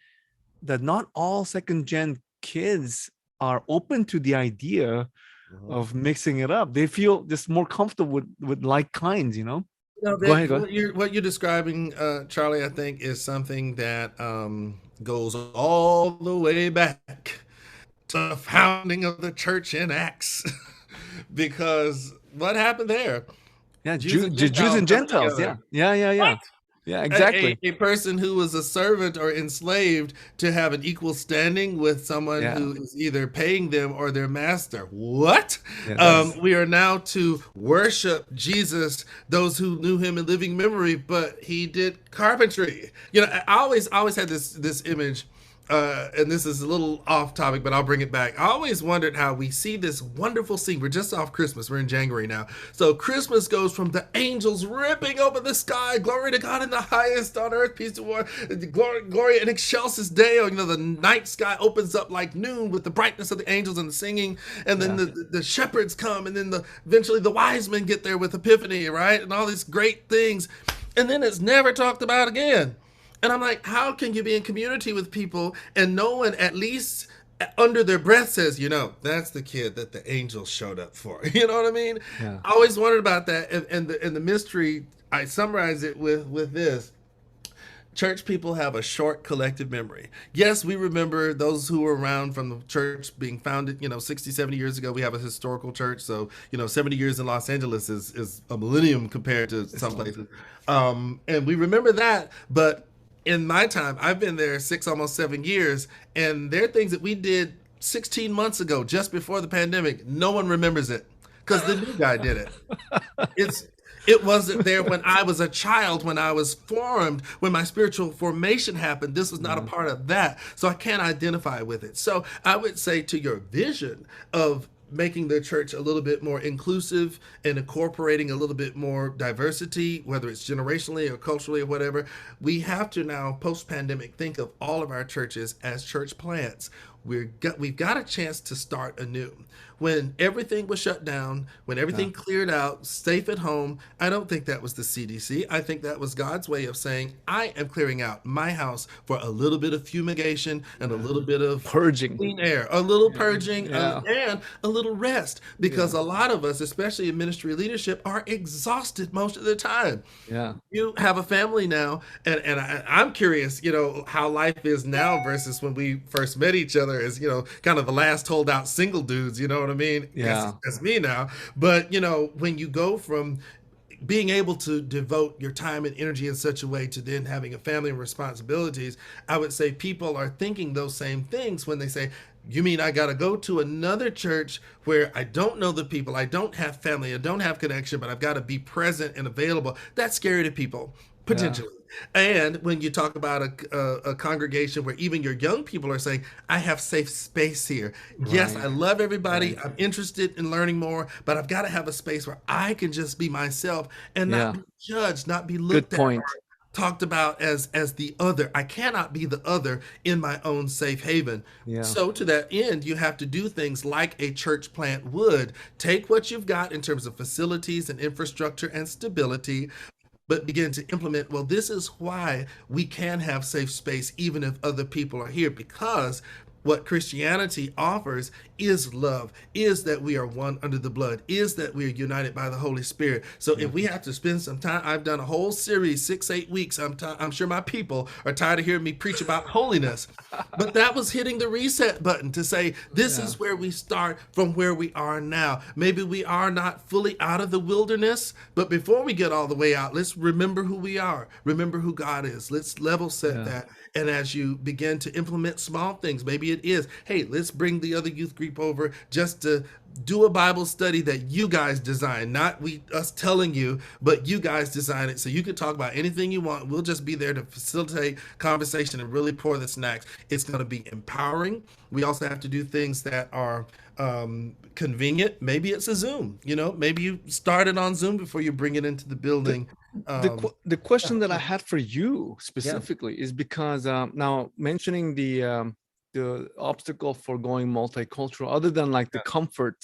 not all second gen kids are open to the idea Mhm. of mixing it up. They feel just more comfortable with like kinds, you know. No, Go ahead. what you're describing, Charlie, I think is something that goes all the way back to the founding of the church in Acts. Because what happened there? Yeah, Jews and Jews Gentiles and coming Gentiles. together. Yeah, exactly. A person who was a servant or enslaved to have an equal standing with someone Yeah, who is either paying them or their master. What? yeah, that's We are now to worship Jesus, those who knew him in living memory, but he did carpentry. I always had this image. And this is a little off topic, but I'll bring it back. I always wondered how we see this wonderful scene. We're just off Christmas. We're in January now. So Christmas goes from the angels ripping open the sky, glory to God in the highest on earth, peace to war, glory in excelsis Deo. The night sky opens up like noon with the brightness of the angels and the singing. And then the shepherds come, and then eventually the wise men get there with Epiphany, right? And all these great things. And then it's never talked about again. And I'm like, how can you be in community with people and no one at least under their breath says, that's the kid that the angels showed up for. You know what I mean? yeah. I always wondered about that. And the mystery, I summarize it with this. Church people have a short collective memory. Yes, we remember those who were around from the church being founded, 60, 70 years ago. We have a historical church. So, 70 years in Los Angeles is a millennium compared to some places. And we remember that. But in my time, I've been there 6, almost 7 years. And there are things that we did 16 months ago, just before the pandemic. No one remembers it because the new guy did it. It wasn't there when I was a child, when I was formed, when my spiritual formation happened. This was not a part of that. So I can't identify with it. So I would say to your vision of making the church a little bit more inclusive and incorporating a little bit more diversity, whether it's generationally or culturally or whatever, we have to now, post-pandemic, think of all of our churches as church plants. We've got a chance to start anew. When everything was shut down, when everything cleared out, safe at home, I don't think that was the CDC. I think that was God's way of saying, I am clearing out my house for a little bit of fumigation and a little bit of Purging. clean air, a little purging, Yeah. and a little rest. Because a lot of us, especially in ministry leadership, are exhausted most of the time. Yeah. You have a family now, and I'm curious, how life is now versus when we first met each other as, kind of the last holdout single dudes, you know what I mean? Yeah. That's me now. But, when you go from being able to devote your time and energy in such a way to then having a family and responsibilities, I would say people are thinking those same things when they say, you mean I got to go to another church where I don't know the people, I don't have family, I don't have connection, but I've got to be present and available? That's scary to people, potentially. And when you talk about a congregation where even your young people are saying, I have safe space here. Yes, I love everybody. I'm interested in learning more, but I've got to have a space where I can just be myself and not be judged, not be looked Good point. at, talked about as the other. I cannot be the other in my own safe haven. Yeah. So to that end, you have to do things like a church plant would. Take what you've got in terms of facilities and infrastructure and stability, but begin to implement, well, this is why we can have safe space even if other people are here, because what Christianity offers is love, is that we are one under the blood, is that we are united by the Holy Spirit. So if we have to spend some time, I've done a whole series, 6-8 weeks. I'm sure my people are tired of hearing me preach about holiness, but that was hitting the reset button to say, this is where we start from where we are now. Maybe we are not fully out of the wilderness, but before we get all the way out, let's remember who we are, remember who God is. Let's level set that. And as you begin to implement small things, maybe it is, hey, let's bring the other youth group over just to do a Bible study that you guys design, not us telling you, but you guys design it so you can talk about anything you want. We'll just be there to facilitate conversation and really pour the snacks. It's going to be empowering. We also have to do things that are convenient. Maybe it's a Zoom, maybe you started on Zoom before you bring it into the building. The question that I had for you Yeah. specifically is because now mentioning the obstacle for going multicultural, other than like the comfort,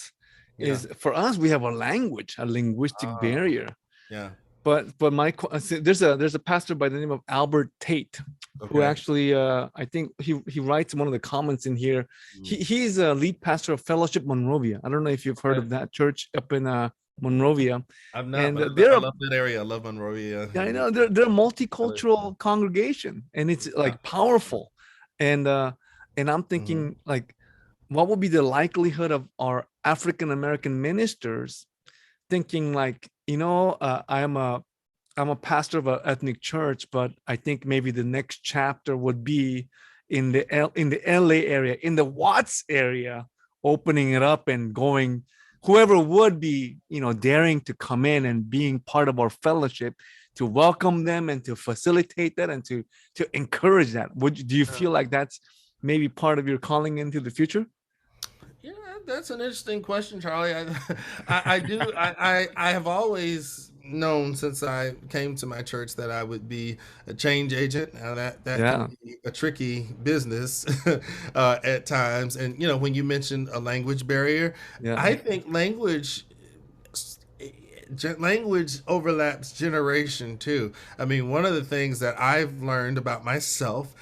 Yeah. is for us we have a language, a linguistic barrier. Yeah. But there's a pastor by the name of Albert Tate who Okay. actually I think he writes one of the comments in here. He's a lead pastor of Fellowship Monrovia. I don't know if you've heard of that church up in Monrovia. I'm not, And but they're I love that area. I love Monrovia. yeah, I know they're a multicultural congregation, and it's like powerful. And I'm thinking like, what would be the likelihood of our African American ministers thinking like, I'm a pastor of an ethnic church, but I think maybe the next chapter would be in the LA area, in the Watts area, opening it up and going, whoever would be, daring to come in and being part of our fellowship, to welcome them and to facilitate that and to encourage that. Do you feel like that's maybe part of your calling into the future? Yeah, that's an interesting question, Charlie. I do. I have always known since I came to my church that I would be a change agent. Now that can be a tricky business at times. And when you mentioned a language barrier, I think language overlaps generation too. I mean, one of the things that I've learned about myself,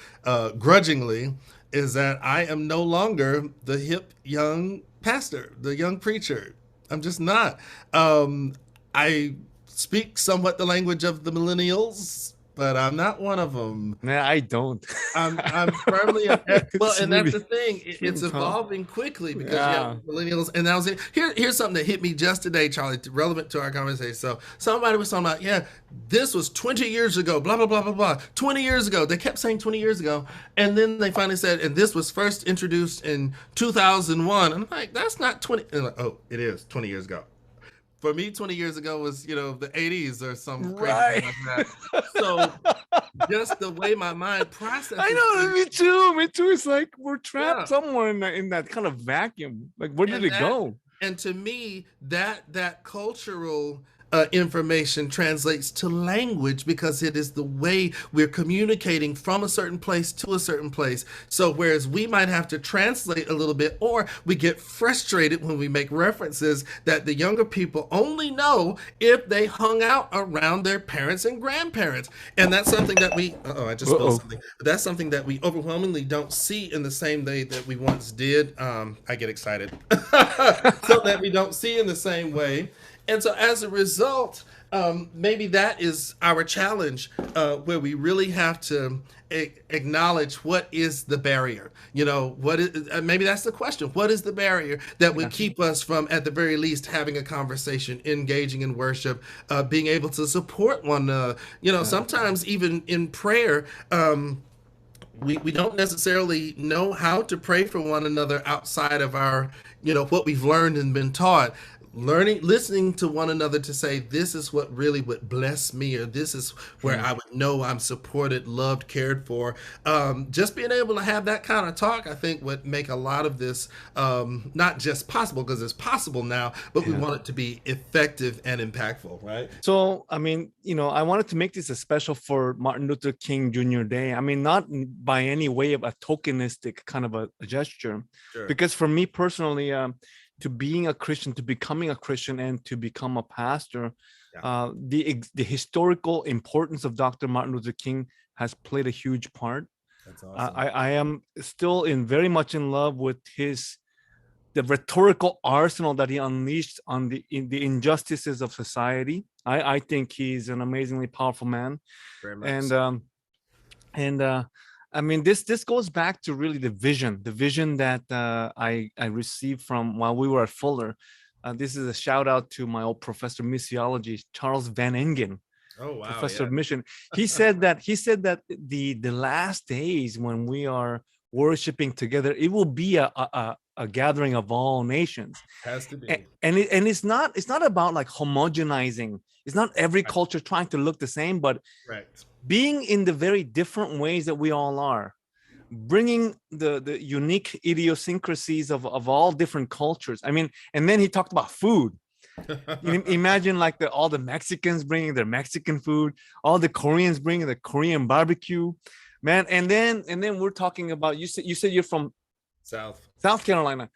grudgingly, is that I am no longer the hip young pastor, the young preacher. I'm just not. I speak somewhat the language of the millennials, but I'm not one of them. Nah, I don't. I'm firmly well, and that's the thing. It's evolving quickly because you have millennials. And I was here's something that hit me just today, Charlie, relevant to our conversation. So somebody was talking about, this was 20 years ago, blah blah blah blah blah. 20 years ago, they kept saying 20 years ago, and then they finally said, and this was first introduced in 2001. And I'm like, that's not 20. And like, oh, it is 20 years ago. For me, 20 years ago was, the 80s or some crazy thing like that. So just the way my mind processes. I know, me too. It's like we're trapped somewhere in that kind of vacuum. Like, where did it go? And to me, that cultural information translates to language because it is the way we're communicating from a certain place to a certain place. So whereas we might have to translate a little bit, or we get frustrated when we make references that the younger people only know if they hung out around their parents and grandparents. And that's something that I just spilled something. That's something that we overwhelmingly don't see in the same way that we once did. I get excited. So that we don't see in the same way. And so as a result, maybe that is our challenge, where we really have to acknowledge what is the barrier. What is, maybe that's the question. What is the barrier that would keep us from, at the very least, having a conversation, engaging in worship, being able to support one another? Sometimes even in prayer, we don't necessarily know how to pray for one another outside of our, what we've learned and been taught. Listening to one another to say, this is what really would bless me, or this is where I would know I'm supported, loved, cared for. Just being able to have that kind of talk, I think, would make a lot of this not just possible, because it's possible now, but we want it to be effective and impactful, right? So, I mean, I wanted to make this a special for Martin Luther King Jr. Day. I mean, not by any way of a tokenistic kind of a gesture, because for me personally, to being a Christian, to becoming a Christian, and to become a pastor, the historical importance of Dr. Martin Luther King has played a huge part. That's awesome. I am still very much in love with the rhetorical arsenal that he unleashed on the injustices of society. I think he's an amazingly powerful man. Very much. And I mean, this goes back to really the vision that I received from while we were at Fuller. This is a shout out to my old professor of missiology, Charles Van Engen. Oh wow! Professor of mission. He said that the last days when we are worshiping together. It will be a gathering of all nations. Has to And, be. it's not about like homogenizing. It's not every Right. culture trying to look the same, but Right. being in the very different ways that we all are, bringing the unique idiosyncrasies of all different cultures. I mean, and then he talked about food. Imagine like all the Mexicans bringing their Mexican food, all the Koreans bringing the Korean barbecue, man. And then we're talking about, you said you're from South. South Carolina.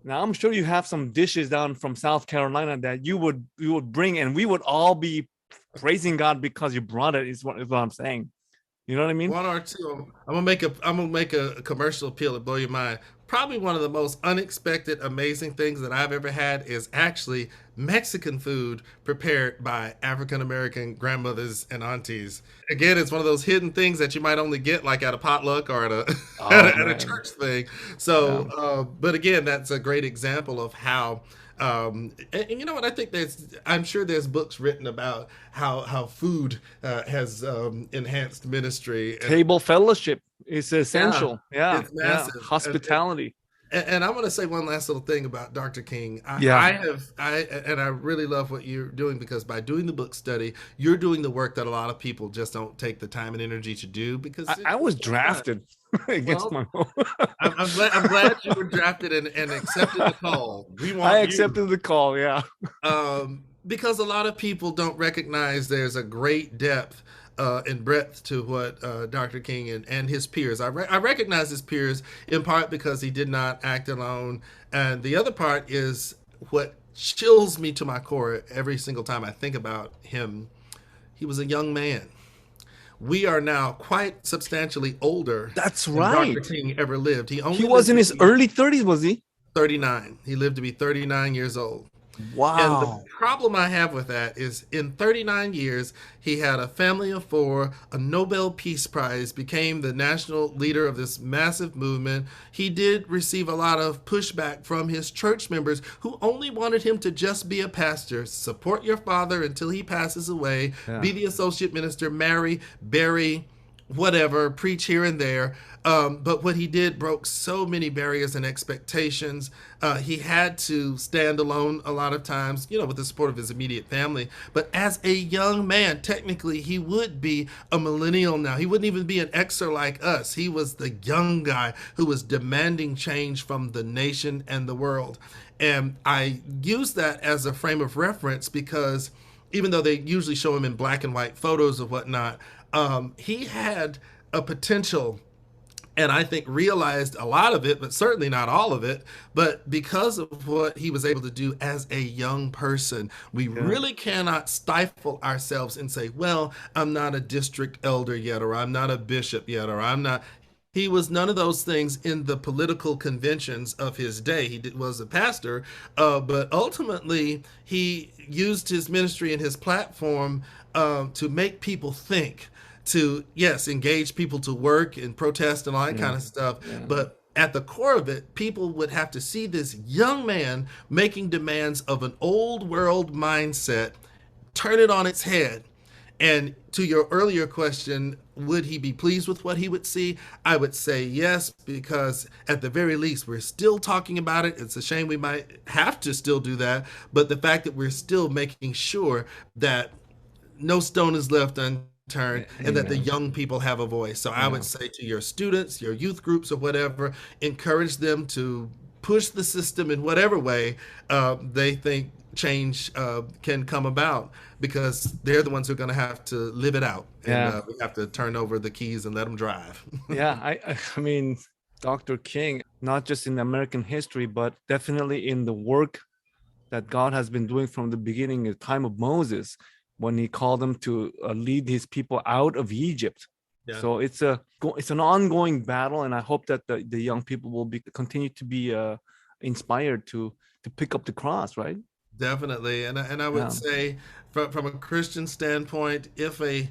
Now I'm sure you have some dishes down from South Carolina that you would bring, and we would all be praising God because you brought it. Is what I'm saying. You know what I mean? One or two. I'm gonna make a commercial appeal to blow your mind. Probably one of the most unexpected, amazing things that I've ever had is actually Mexican food prepared by African American grandmothers and aunties. Again, it's one of those hidden things that you might only get like at a potluck or at a Oh at a man, church thing. yeah. So, but again, that's a great example of how and you know what? I think I'm sure there's books written about how food has enhanced ministry, and Table fellowship is yeah, essential. Yeah, it's yeah. massive. Hospitality. And I want to say one last little thing about Dr. King. Yeah, I really love what you're doing, because by doing the book study, you're doing the work that a lot of people just don't take the time and energy to do, because I was it's not. drafted against Well, my will. I'm glad you were drafted and accepted the call. We I want you. accepted the call. Yeah. Because a lot of people don't recognize there's a great depth and breadth to what Dr. King and his peers. I recognize his peers in part because he did not act alone, and the other part is what chills me to my core every single time I think about him. He was a young man. We are now quite substantially older That's than Dr. right. King ever lived. He He only was lived in to his be early 30s, was he? 39. He lived to be 39 years old. And the Wow. problem I have with that is in 39 years, he had a family of four, a Nobel Peace Prize, became the national leader of this massive movement. He did receive a lot of pushback from his church members who only wanted him to just be a pastor, support your father until he passes away, Yeah. be the associate minister, marry, bury, whatever, preach here and there. But what he did broke so many barriers and expectations. He had to stand alone a lot of times, with the support of his immediate family. But as a young man, technically, he would be a millennial now. He wouldn't even be an Xer like us. He was the young guy who was demanding change from the nation and the world. And I use that as a frame of reference because even though they usually show him in black and white photos of whatnot, he had a potential, and I think realized a lot of it, but certainly not all of it. But because of what he was able to do as a young person, we Yeah. really cannot stifle ourselves and say, well, I'm not a district elder yet, or I'm not a bishop yet, or I'm not. He was none of those things in the political conventions of his day. Was a pastor, but ultimately he used his ministry and his platform to make people think, to, yes, engage people to work and protest and all that Yeah. kind of stuff. Yeah. But at the core of it, people would have to see this young man making demands of an old world mindset, turn it on its head. And to your earlier question, would he be pleased with what he would see? I would say yes, because at the very least, we're still talking about it. It's a shame we might have to still do that. But the fact that we're still making sure that no stone is left unturned and that the Amen. young people have a voice. So I would Yeah. say to your students, your youth groups, or whatever, encourage them to push the system in whatever way they think change can come about, because they're the ones who are going to have to live it out, and Yeah. we have to turn over the keys and let them drive. Yeah. I mean, Dr. King, not just in American history, but definitely in the work that God has been doing from the beginning, the time of Moses, when he called them to lead his people out of Egypt. Yeah, So it's an ongoing battle, and I hope that the young people will continue to be inspired to pick up the cross, right? definitely. And I would Yeah. say from a Christian standpoint, if a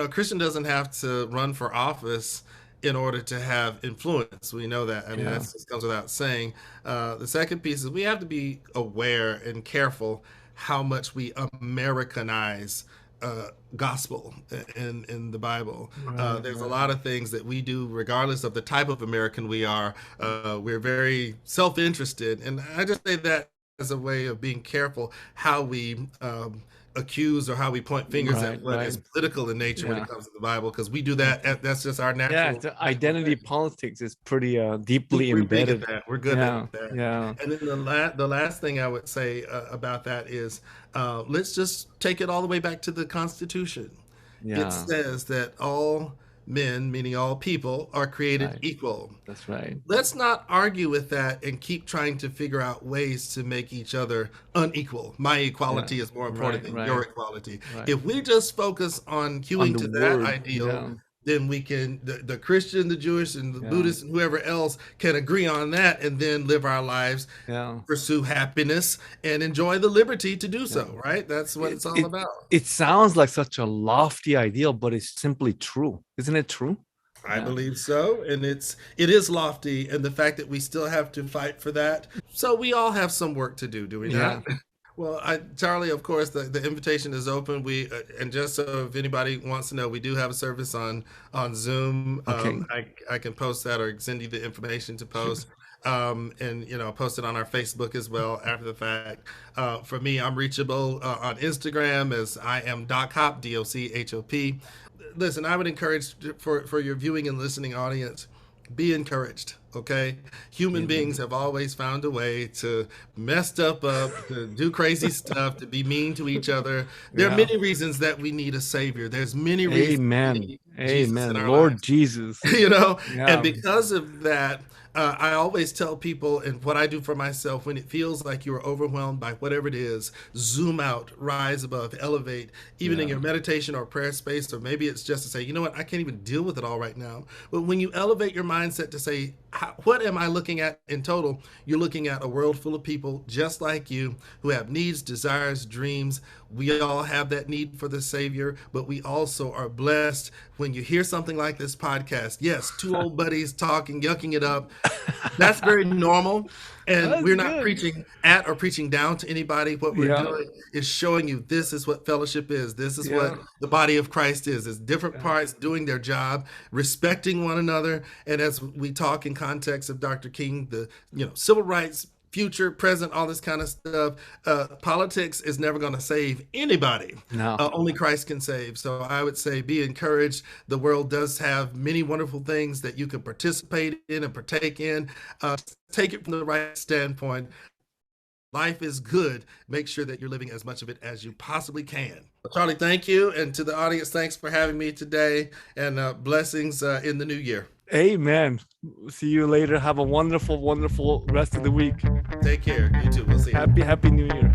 Christian doesn't have to run for office in order to have influence. We know that. I mean, Yeah. that just comes without saying. The second piece is we have to be aware and careful how much we Americanize gospel in the Bible. Right, There's a right. lot of things that we do, regardless of the type of American we are. We're very self-interested, and I just say that as a way of being careful how we accuse or how we point fingers Right, at what right. is political in nature when Yeah. it comes to the Bible, because we do that. That's just our Yeah, natural. the identity politics is pretty deeply We're big at embedded. that. We're good Yeah, at that. yeah, And then the last thing I would say about that is let's just take it all the way back to the Constitution. It yeah. says that all men, meaning all people, are created Right. equal. That's right. Let's not argue with that and keep trying to figure out ways to make each other unequal. My Yeah. equality is more important Right, than your right, equality. right. If we just focus on On hewing the to that word. ideal, Yeah, then we can, the Christian, the Jewish, and the yeah, Buddhist, and whoever else can agree on that and then live our lives, yeah, pursue happiness, and enjoy the liberty to do yeah. so, right? That's what It, it's all it about. it sounds like such a lofty ideal, but it's simply true. Isn't it true? I Yeah. believe so, and it is lofty, and the fact that we still have to fight for that. So we all have some work to do we Yeah. not? Well, Charlie, of course, the invitation is open. We and just so if anybody wants to know, we do have a service on Zoom. Okay. I can post that or send you the information to Sure. post. And post it on our Facebook as well after the fact. For me, I'm reachable on Instagram as I am Doc Hop, DOCHOP. Listen, I would encourage for your viewing and listening audience, be encouraged. Okay, human beings Amen. have always found a way to mess stuff up, to do crazy stuff, to be mean to each other. There are Yeah. many reasons that we need a savior. There's many reasons we Amen. need Jesus in Amen. our Lord lives. Jesus. you know and Yeah. because of that, I always tell people, and what I do for myself, when it feels like you are overwhelmed by whatever it is, zoom out, rise above, elevate, even in Yeah. your meditation or prayer space, or maybe it's just to say, you know what, I can't even deal with it all right now. But when you elevate your mindset to say, what am I looking at in total? You're looking at a world full of people just like you who have needs, desires, dreams. We all have that need for the Savior, but we also are blessed when you hear something like this podcast. Yes, two old buddies talking, yucking it up. That's very normal. And That's we're not good. preaching at or preaching down to anybody. What we're Yeah. doing is showing you this is what fellowship is. This is what Yeah. the body of Christ is. It's different Yeah. parts doing their job, respecting one another. And as we talk in context of Dr. King, the civil rights, future, present, all this kind of stuff. Politics is never going to save anybody. No. Only Christ can save. So I would say be encouraged. The world does have many wonderful things that you can participate in and partake in. Take it from the right standpoint. Life is good. Make sure that you're living as much of it as you possibly can. Charlie, thank you. And to the audience, thanks for having me today. And blessings in the new year. Amen. See you later. Have a wonderful, wonderful rest of the week. Take care. You too. We'll see you. Happy New Year.